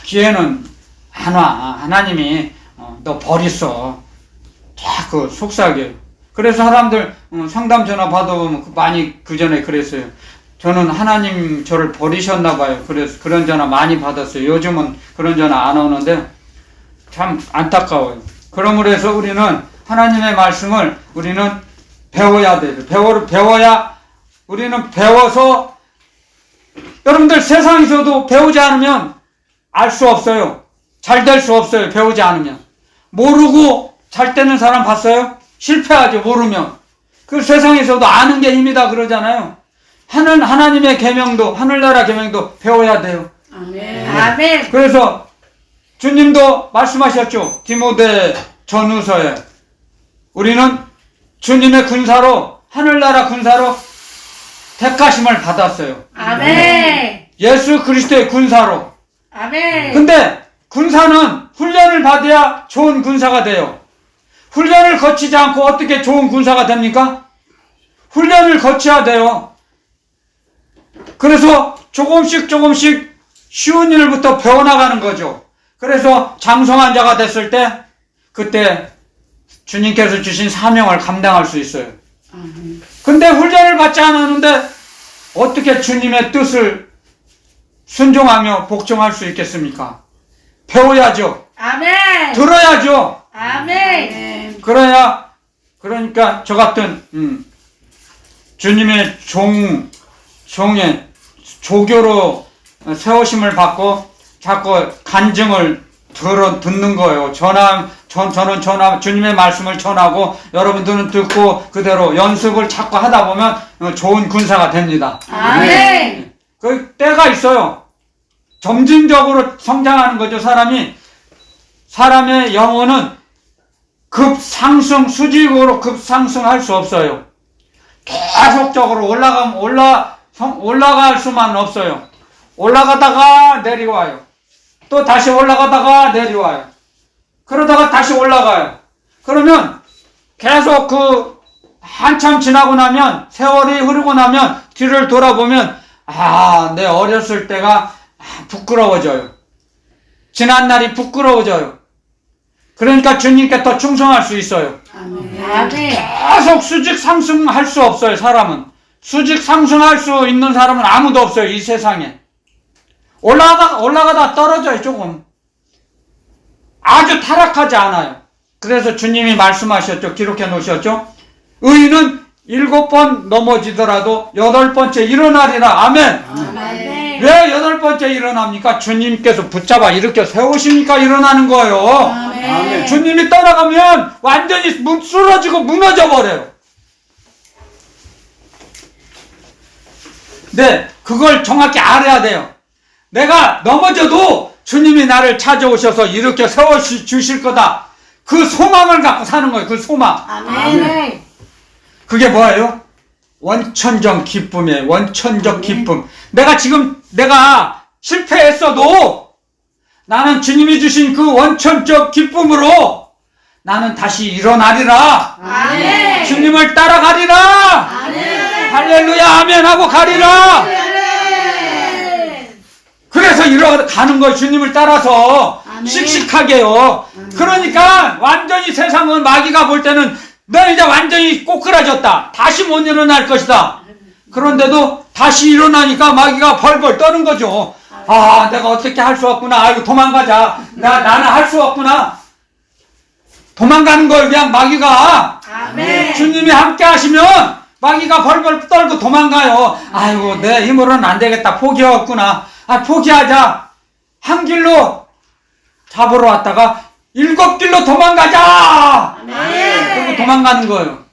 귀에는 안 와. 하나님이 너 버렸어. 자꾸 속삭여요. 그래서 사람들 상담 전화 받아보면 많이 그 전에 그랬어요. 저는 하나님 저를 버리셨나 봐요. 그래서 그런 전화 많이 받았어요. 요즘은 그런 전화 안 오는데 참 안타까워요. 그러므로 해서 우리는 하나님의 말씀을 우리는 배워야 돼요. 배워야 우리는 배워서 여러분들 세상에서도 배우지 않으면 알 수 없어요. 잘 될 수 없어요. 배우지 않으면. 모르고 잘 되는 사람 봤어요? 실패하죠. 모르면. 그 세상에서도 아는 게 힘이다 그러잖아요. 하나님의 계명도 하늘나라 계명도 배워야 돼요. 아멘. 아멘. 그래서 주님도 말씀하셨죠. 디모데 전후서에 우리는 주님의 군사로 하늘나라 군사로 택하심을 받았어요. 아멘. 예수 그리스도의 군사로. 아멘. 근데 군사는 훈련을 받아야 좋은 군사가 돼요. 훈련을 거치지 않고 어떻게 좋은 군사가 됩니까? 훈련을 거쳐야 돼요. 그래서 조금씩 쉬운 일부터 배워나가는 거죠. 그래서 장성한 자가 됐을 때 그때 주님께서 주신 사명을 감당할 수 있어요. 아멘. 근데 훈련을 받지 않았는데 어떻게 주님의 뜻을 순종하며 복종할 수 있겠습니까? 배워야죠. 아멘. 들어야죠. 아멘. 그러니까 저 같은 주님의 종의 조교로 세우심을 받고 자꾸 간증을 듣는 거예요. 저는 주님의 말씀을 전하고 여러분들은 듣고 그대로 연습을 자꾸 하다 보면 좋은 군사가 됩니다. 아멘. 그 때가 있어요. 점진적으로 성장하는 거죠. 사람의 영혼은 수직으로 급상승할 수 없어요. 계속적으로 올라갈 수만 없어요. 올라가다가 내려와요. 또 다시 올라가다가 내려와요. 그러다가 다시 올라가요. 그러면 계속 한참 지나고 나면, 세월이 흐르고 나면 뒤를 돌아보면 내 어렸을 때가 부끄러워져요. 지난 날이 부끄러워져요. 그러니까 주님께 더 충성할 수 있어요. 아멘. 아멘. 계속 수직 상승할 수 없어요. 사람은 수직 상승할 수 있는 사람은 아무도 없어요. 이 세상에. 올라가다 떨어져요. 조금 아주 타락하지 않아요. 그래서 주님이 말씀하셨죠. 기록해 놓으셨죠. 의인은 7번 넘어지더라도 8번째 일어나리라. 아멘. 아멘. 왜 8번째 일어납니까? 주님께서 붙잡아 일으켜 세우시니까 일어나는 거예요. 아멘. 주님이 떠나가면 완전히 쓰러지고 무너져 버려요. 네, 그걸 정확히 알아야 돼요. 내가 넘어져도 주님이 나를 찾아오셔서 일으켜 세워주실 거다. 그 소망을 갖고 사는 거예요. 그 소망. 아멘. 그게 뭐예요? 원천적 기쁨이에요. 원천적 기쁨. 내가 실패했어도 나는 주님이 주신 그 원천적 기쁨으로 나는 다시 일어나리라. 아멘. 주님을 따라가리라. 아멘. 할렐루야 아멘 하고 가리라. 그래서 일어가는 거예요. 주님을 따라서 아멘. 씩씩하게요. 그러니까 완전히 세상은 마귀가 볼 때는 너 이제 완전히 꼬꾸라졌다. 다시 못 일어날 것이다. 그런데도 다시 일어나니까 마귀가 벌벌 떠는 거죠. 내가 어떻게 할 수 없구나. 아이고 도망가자. 나는 할 수 없구나. 도망가는 걸 그냥 마귀가 아멘. 주님이 함께 하시면 마귀가 벌벌 떨고 도망가요. 아이고 내 힘으로는 안 되겠다. 포기했구나. 포기하자. 한 길로 잡으러 왔다가 7길로 도망가자. 그리고 도망가는 거예요.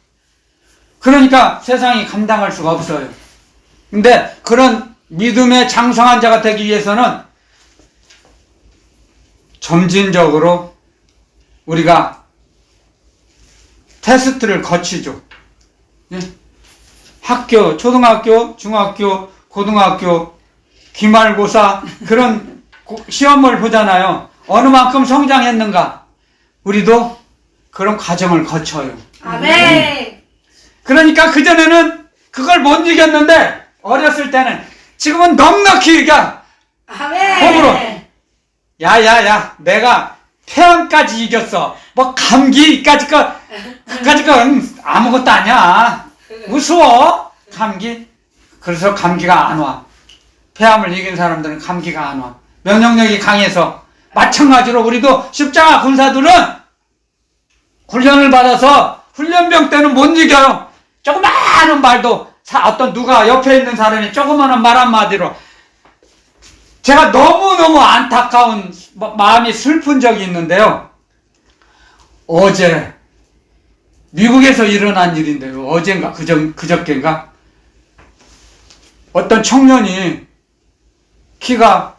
그러니까 세상이 감당할 수가 없어요. 근데 그런 믿음의 장성한 자가 되기 위해서는 점진적으로 우리가 테스트를 거치죠. 학교, 초등학교, 중학교, 고등학교, 기말고사 그런 시험을 보잖아요. 어느 만큼 성장했는가? 우리도 그런 과정을 거쳐요. 아멘. 그러니까 그전에는 그걸 못 이겼는데 어렸을 때는 지금은 넉넉히 이겨. 아멘. 호불호. 야야야 내가 폐암까지 이겼어. 뭐 감기까지 그까지 거 아무것도 아니야. 무서워 감기. 그래서 감기가 안 와. 폐암을 이긴 사람들은 감기가 안 와. 면역력이 강해서. 마찬가지로 우리도 십자가 군사들은 훈련을 받아서 훈련병 때는 못 이겨요. 조그마한 말도 어떤 누가 옆에 있는 사람이 조그마한 말 한마디로 제가 너무너무 안타까운 마음이 슬픈 적이 있는데요. 어제 미국에서 일어난 일인데요. 어젠가 그저께인가 어떤 청년이 키가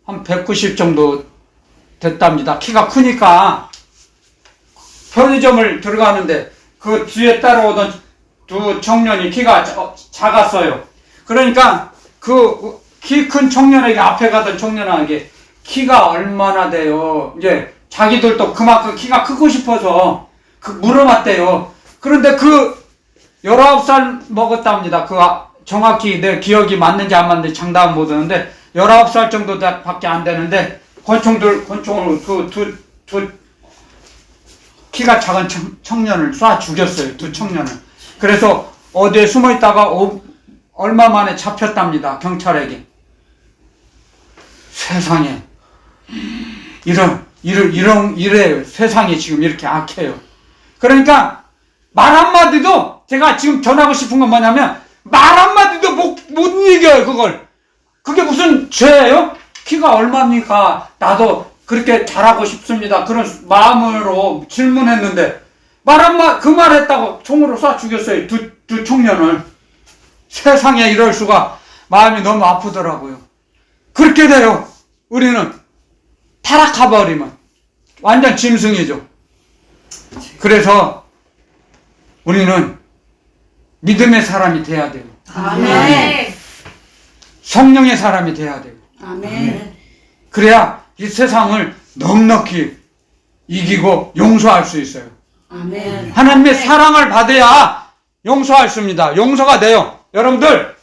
한 190 정도 됐답니다. 키가 크니까 편의점을 들어가는데 그 뒤에 따라오던 두 청년이 키가 작았어요. 그러니까 그 키 큰 청년에게 앞에 가던 청년에게 키가 얼마나 돼요? 이제 자기들도 그만큼 키가 크고 싶어서 물어봤대요. 그런데 19살 먹었답니다. 정확히 내 기억이 맞는지 안 맞는지 장담은 못하는데 19살 정도 밖에 안 되는데 권총을 키가 작은 청년을 쏴 죽였어요. 두 청년을. 그래서 어디에 숨어 있다가 얼마 만에 잡혔답니다. 경찰에게. 세상에 이래요. 세상이 지금 이렇게 악해요. 그러니까 말 한마디도, 제가 지금 전하고 싶은 건 뭐냐면, 말 한마디도 못 이겨요, 그걸. 그게 무슨 죄예요? 키가 얼마입니까? 나도 그렇게 잘하고 싶습니다. 그런 마음으로 질문했는데, 그 말 했다고 총으로 쏴 죽였어요. 두 청년을. 세상에 이럴 수가. 마음이 너무 아프더라고요. 그렇게 돼요. 우리는 타락해버리면 완전 짐승이죠. 그래서 우리는 믿음의 사람이 돼야 돼요. 아멘. 성령의 사람이 돼야 돼요. 아멘. 그래야 이 세상을 넉넉히 이기고 용서할 수 있어요. 아멘. 하나님의 사랑을 받아야 용서할 수 있습니다. 용서가 돼요. 여러분들,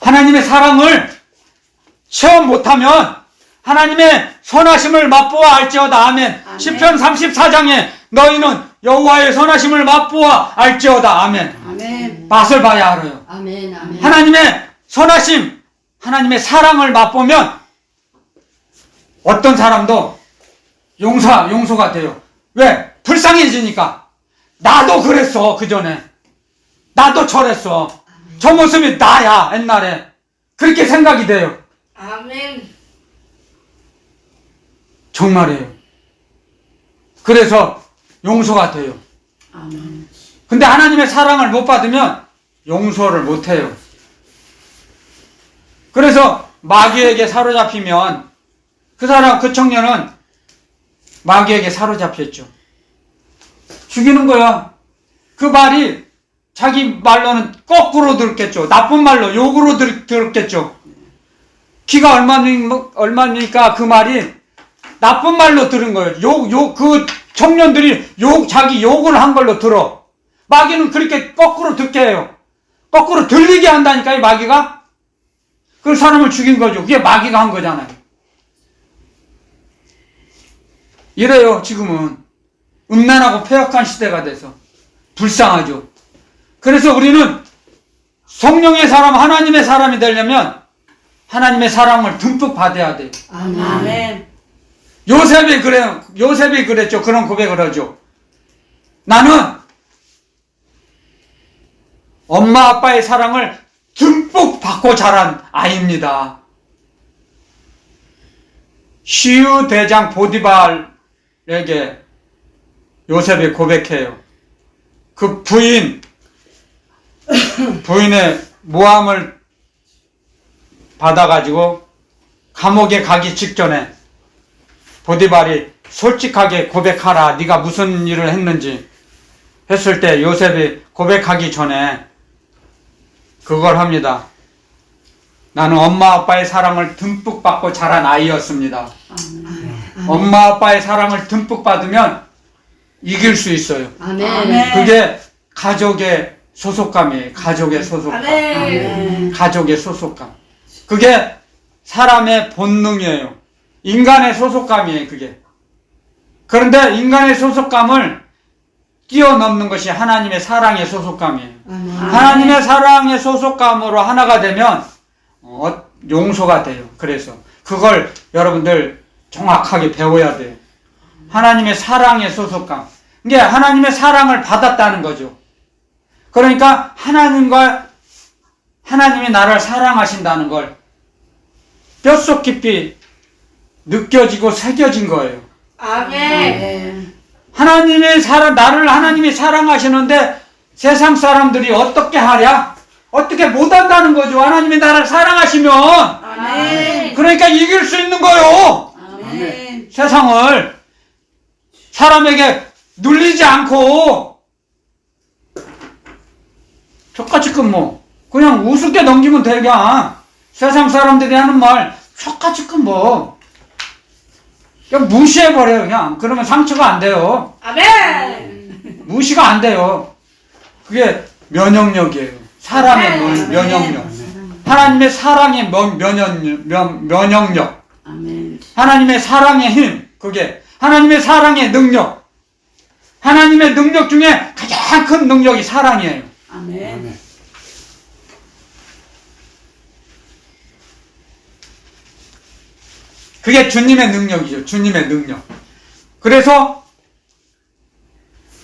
하나님의 사랑을 체험 못하면 하나님의 선하심을 맛보아 알지어다. 아멘. 아멘. 시편 34장에 너희는 여호와의 선하심을 맛보아 알지어다. 아멘. 아멘. 맛을 봐야 알아요. 아멘. 아멘. 하나님의 선하심, 하나님의 사랑을 맛보면 어떤 사람도 용서가 돼요. 왜? 불쌍해지니까. 나도 그랬어, 그 전에. 나도 저랬어. 저 모습이 나야, 옛날에. 그렇게 생각이 돼요. 아멘. 정말이에요. 그래서 용서가 돼요. 아멘. 근데 하나님의 사랑을 못 받으면 용서를 못 해요. 그래서 마귀에게 사로잡히면 그 청년은 마귀에게 사로잡혔죠. 죽이는 거야. 그 말이 자기 말로는 거꾸로 들었겠죠. 나쁜 말로, 욕으로 들었겠죠. 키가 얼마니까 그 말이 나쁜 말로 들은 거예요. 그 청년들이 자기 욕을 한 걸로 들어. 마귀는 그렇게 거꾸로 듣게 해요. 거꾸로 들리게 한다니까요, 마귀가. 그 사람을 죽인 거죠. 그게 마귀가 한 거잖아요. 이래요, 지금은. 음란하고 폐역한 시대가 돼서. 불쌍하죠. 그래서 우리는 성령의 사람, 하나님의 사람이 되려면 하나님의 사랑을 듬뿍 받아야 돼요. 아멘. 요셉이 그래요. 요셉이 그랬죠. 그런 고백을 하죠. 나는 엄마 아빠의 사랑을 듬뿍 받고 자란 아이입니다. 시우 대장 보디발에게 요셉이 고백해요. 그 부인의 모함을 받아가지고 감옥에 가기 직전에 보디발이 솔직하게 고백하라. 네가 무슨 일을 했는지 했을 때 요셉이 고백하기 전에 그걸 합니다. 나는 엄마 아빠의 사랑을 듬뿍 받고 자란 아이였습니다. 엄마 아빠의 사랑을 듬뿍 받으면 이길 수 있어요. 아멘. 그게 가족의 소속감이에요. 가족의 소속감. 아멘. 가족의 소속감. 그게 사람의 본능이에요. 인간의 소속감이에요, 그게. 그런데 인간의 소속감을 뛰어넘는 것이 하나님의 사랑의 소속감이에요. 하나님의 사랑의 소속감으로 하나가 되면 용서가 돼요. 그래서 그걸 여러분들 정확하게 배워야 돼요. 하나님의 사랑의 소속감. 이게 하나님의 사랑을 받았다는 거죠. 그러니까 하나님이 나를 사랑하신다는 걸 뼛속 깊이 느껴지고 새겨진 거예요. 아멘. 나를 하나님이 사랑하시는데 세상 사람들이 어떻게 하랴? 어떻게 못한다는 거죠. 하나님이 나를 사랑하시면. 아멘. 그러니까 이길 수 있는 거요. 아멘. 세상을 사람에게 눌리지 않고 저까지끔 그냥 우습게 넘기면 돼. 그냥 세상 사람들이 하는 말 저까지끔 그냥 무시해버려요. 그냥 그러면 상처가 안 돼요. 아멘. 무시가 안 돼요. 그게 면역력이에요. 사람의 면역력. 하나님의 사랑의 면역력. 아멘. 하나님의 사랑의 힘, 그게 하나님의 사랑의 능력. 하나님의 능력 중에 가장 큰 능력이 사랑이에요. 아멘. 그게 주님의 능력이죠. 주님의 능력. 그래서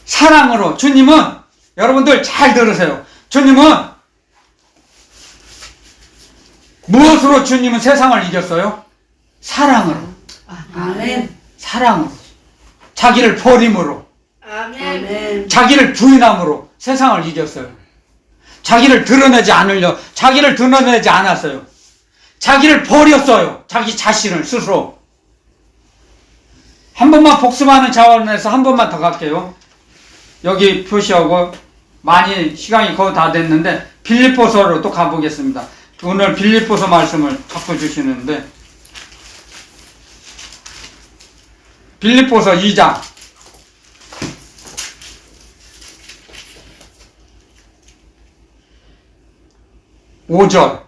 사랑으로 주님은, 여러분들 잘 들으세요. 주님은 무엇으로 주님은 세상을 이겼어요? 사랑으로. 아멘. 사랑으로. 자기를 버림으로. 아멘. 자기를 부인함으로 세상을 이겼어요. 자기를 드러내지 않았어요. 자기를 버렸어요. 자기 자신을 스스로. 한 번만 복습하는 차원에서 한 번만 더 갈게요. 여기 표시하고, 많이 시간이 거의 다 됐는데 빌립보서로 또 가보겠습니다. 오늘 빌립보서 말씀을 자꾸 주시는데, 빌립보서 2장 5절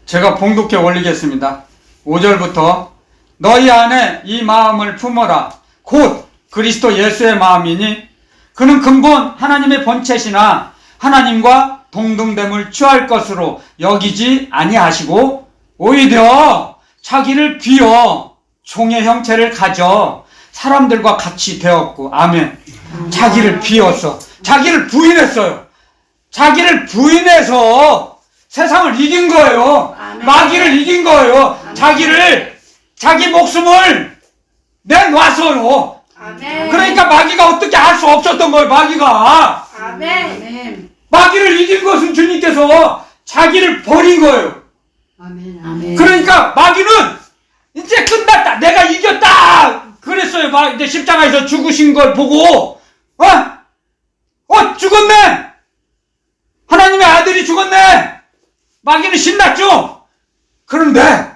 제가 봉독해 올리겠습니다. 5절부터 너희 안에 이 마음을 품어라. 곧 그리스도 예수의 마음이니 그는 근본 하나님의 본체시나 하나님과 동등됨을 취할 것으로 여기지 아니하시고 오히려 자기를 비워 종의 형체를 가져 사람들과 같이 되었고. 아멘. 자기를 비웠어. 자기를 부인했어요. 자기를 부인해서 세상을 이긴 거예요. 아멘. 마귀를 이긴 거예요. 아멘. 자기 목숨을 내놨어요. 아멘. 그러니까 마귀가 어떻게 할 수 없었던 거예요. 마귀가. 아멘. 아멘. 마귀를 이긴 것은 주님께서 자기를 버린 거예요. 아멘. 아멘. 그러니까 마귀는 이제 끝났다. 내가 이겼다. 그랬어요. 이제 십자가에서 죽으신 걸 보고, 죽었네. 하나님의 아들이 죽었네. 마귀는 신났죠. 그런데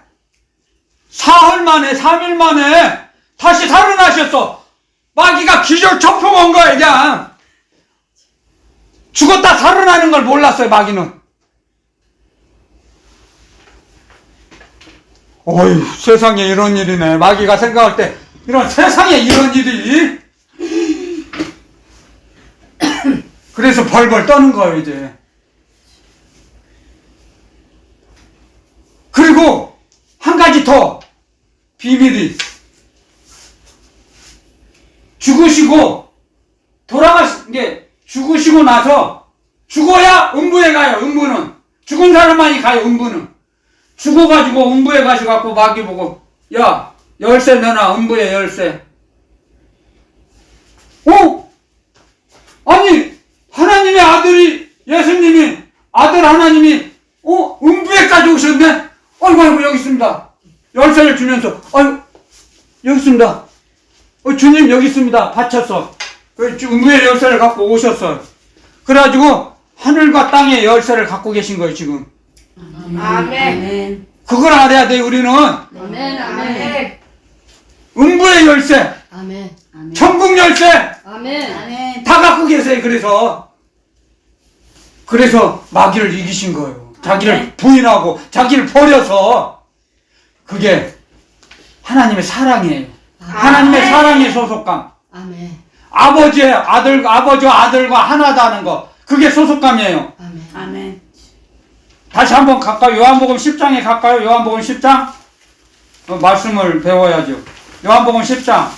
사흘 만에, 3일 만에 다시 살아나셨어. 마귀가 기절 초풍한 거야. 그냥 죽었다 살아나는 걸 몰랐어요. 마귀는. 어휴, 세상에 이런 일이네. 마귀가 생각할 때 이런 세상에 이런 일이. 그래서 벌벌 떠는 거예요. 이제. 그리고 한 가지 더 비밀이, 죽으시고 나서, 죽어야 음부에 가요. 음부는 죽은 사람만이 가요. 음부는 죽어가지고 음부에 가셔갖고 마귀 보고, 야, 열쇠 내놔. 음부의 열쇠. 아니, 하나님의 아들이, 예수님이, 아들 하나님이 음부에까지 오셨네? 아이고 여기 있습니다. 열쇠를 주면서, 여기 있습니다. 주님 여기 있습니다. 바쳤어. 음부의 열쇠를 갖고 오셨어요. 그래가지고 하늘과 땅의 열쇠를 갖고 계신 거예요. 지금. 아멘. 그걸 알아야 돼요. 우리는 아멘. 아멘. 음부의 열쇠, 아멘. 천국 열쇠 아멘. 아멘. 다 갖고 계세요. 그래서 마귀를 이기신 거예요. 자기를 부인하고 자기를 버려서. 그게 하나님의 사랑이에요. 하나님의 사랑의 소속감. 아멘. 아버지와 아들과 하나다는 거. 그게 소속감이에요. 아멘. 아멘. 다시 한번 갈까요? 요한복음 10장에 갈까요? 요한복음 10장? 말씀을 배워야죠. 요한복음 10장.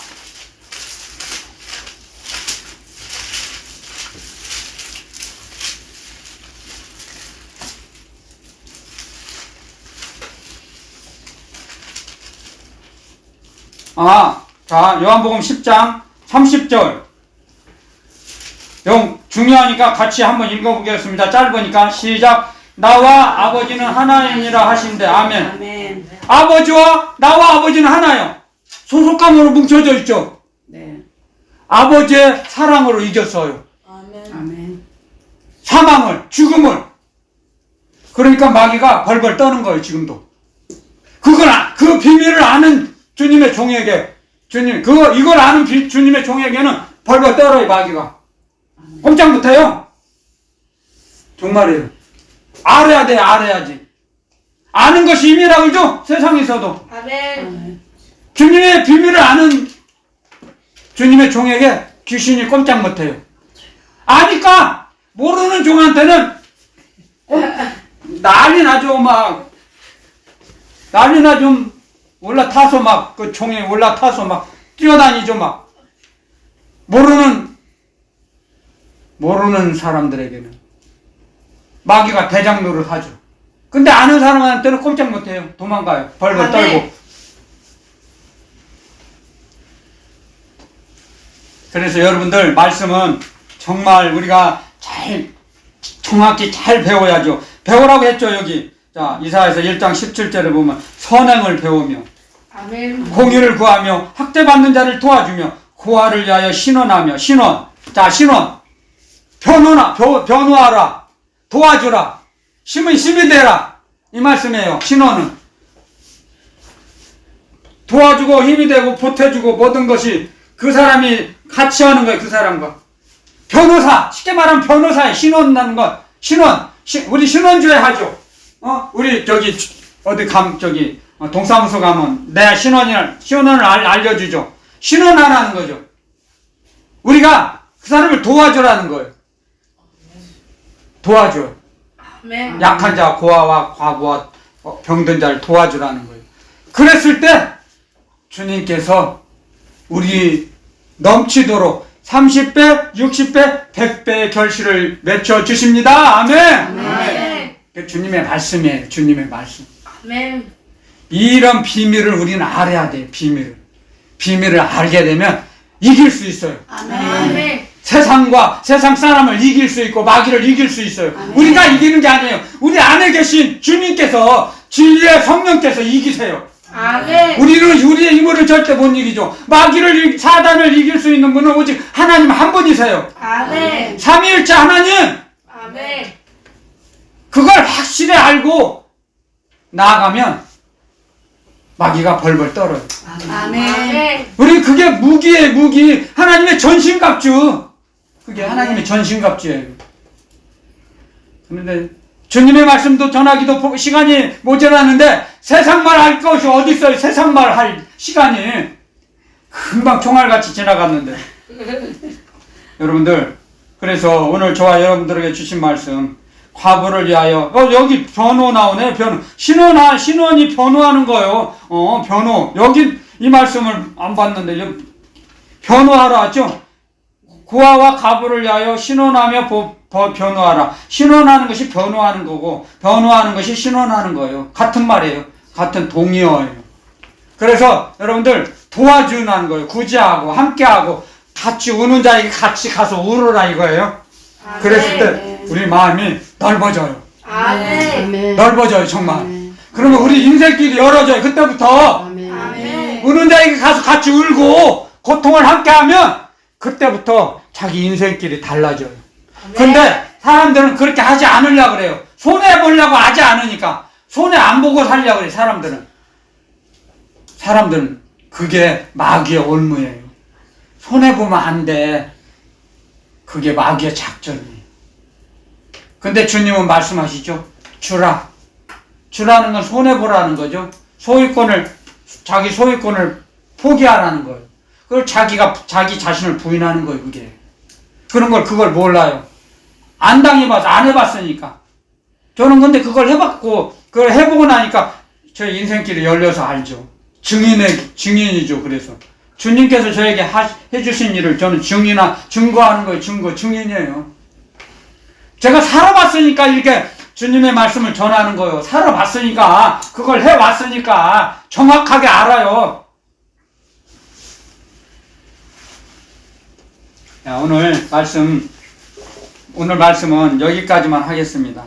자, 요한복음 10장 30절. 중요하니까 같이 한번 읽어보겠습니다. 짧으니까. 시작. 나와 아버지는 하나이니라 하신대. 아멘. 아멘. 아버지와 나와 아버지는 하나요. 소속감으로 뭉쳐져 있죠. 네. 아버지의 사랑으로 이겼어요. 아멘. 사망을, 죽음을. 그러니까 마귀가 벌벌 떠는 거예요. 지금도. 그 비밀을 아는 주님의 종에게, 이걸 아는 주님의 종에게는 벌벌 떨어요. 마귀가 꼼짝 못해요. 정말이에요. 알아야 돼. 알아야지. 아는 것이 힘이라 그러죠? 세상에서도. 아멘. 주님의 비밀을 아는 주님의 종에게 귀신이 꼼짝 못해요. 아니까 모르는 종한테는 난리 나죠. 막 난리 나죠. 올라타서 막 그 종에 올라타서 막 뛰어다니죠. 막 모르는 사람들에게는 마귀가 대장 노릇 하죠. 근데 아는 사람한테는 꼼짝 못해요. 도망가요. 벌벌 떨고. 그래서 여러분들 말씀은 정말 우리가 정확히 잘 배워야죠. 배우라고 했죠. 여기 자 이사야서 1장 17절에 보면 선행을 배우며 아멘. 공의를 구하며 학대받는 자를 도와주며 고아를 위하여 신원하며 신원 변호하라 도와주라 힘이 되라 이 말씀이에요. 신원은 도와주고 힘이 되고 보태주고 모든 것이 그 사람이 같이 하는 거예요. 그 사람과 변호사 쉽게 말하면 변호사의 신원하는 것 우리 신원주에 하죠. 우리 저기 어디 동사무소 가면 내 신원을 알려주죠. 신원하라는 거죠. 우리가 그 사람을 도와주라는 거예요. 도와줘. 아멘. 약한 자, 고아와 과부와 병든 자를 도와주라는 거예요. 그랬을 때 주님께서 우리 넘치도록 30배, 60배, 100배의 결실을 맺혀 주십니다. 아멘. 아멘. 그 주님의 말씀이에요. 주님의 말씀. 아멘. 이런 비밀을 우리는 알아야 돼요. 비밀을 알게 되면 이길 수 있어요. 아멘. 세상 사람을 이길 수 있고 마귀를 이길 수 있어요. 우리가 이기는 게 아니에요. 우리 안에 계신 주님께서 진리의 성령께서 이기세요. 아멘. 우리는 우리의 힘으로 절대 못 이기죠. 사단을 이길 수 있는 분은 오직 하나님 한 분이세요. 아멘. 삼위일체 하나님. 아멘. 그걸 확실히 알고 나아가면 마귀가 벌벌 떨어요. 아멘. 우리 그게 무기예요. 무기. 하나님의 전신갑주. 그게 하나님의 전신갑주예요. 그런데 주님의 말씀도 전하기도 시간이 모자라는데 세상 말 할 것이 어디 있어요. 세상 말 할 시간이 금방 총알같이 지나갔는데 여러분들 그래서 오늘 저와 여러분들에게 주신 말씀 과부를 위하여 여기 변호 나오네. 변호 신원이 변호하는 거예요. 변호 여기 이 말씀을 안 봤는데 변호하라 하죠. 고아와 과부를 위하여 신원하며 변호하라. 신원하는 것이 변호하는 거고 변호하는 것이 신원하는 거예요. 같은 말이에요. 같은 동의어예요. 그래서 여러분들 도와주는 거예요. 구제하고 함께하고 같이 우는 자에게 같이 가서 울으라 이거예요. 그랬을 때 우리 마음이 넓어져요. 아멘. 넓어져요 정말. 그러면 우리 인생길이 열어져요. 그때부터 아멘. 우는 자에게 가서 같이 울고 고통을 함께하면 그때부터 자기 인생길이 달라져요. 근데 사람들은 그렇게 하지 않으려고 그래요. 손해보려고 하지 않으니까. 손해 안 보고 살려고 그래요. 사람들은 그게 마귀의 올무예요. 손해보면 안 돼. 그게 마귀의 작전이에요. 근데 주님은 말씀하시죠. 주라는 건 손해보라는 거죠. 자기 소유권을 포기하라는 거예요. 그걸 자기 자신을 부인하는 거예요, 그게. 그걸 몰라요. 안 당해봐서, 안 해봤으니까. 저는 근데 그걸 해보고 나니까 저 인생길이 열려서 알죠. 증인이죠, 그래서. 주님께서 저에게 해주신 일을 저는 증거하는 거예요, 증인이에요. 제가 살아봤으니까 이렇게 주님의 말씀을 전하는 거예요. 살아봤으니까, 그걸 해왔으니까 정확하게 알아요. 오늘 말씀은 여기까지만 하겠습니다.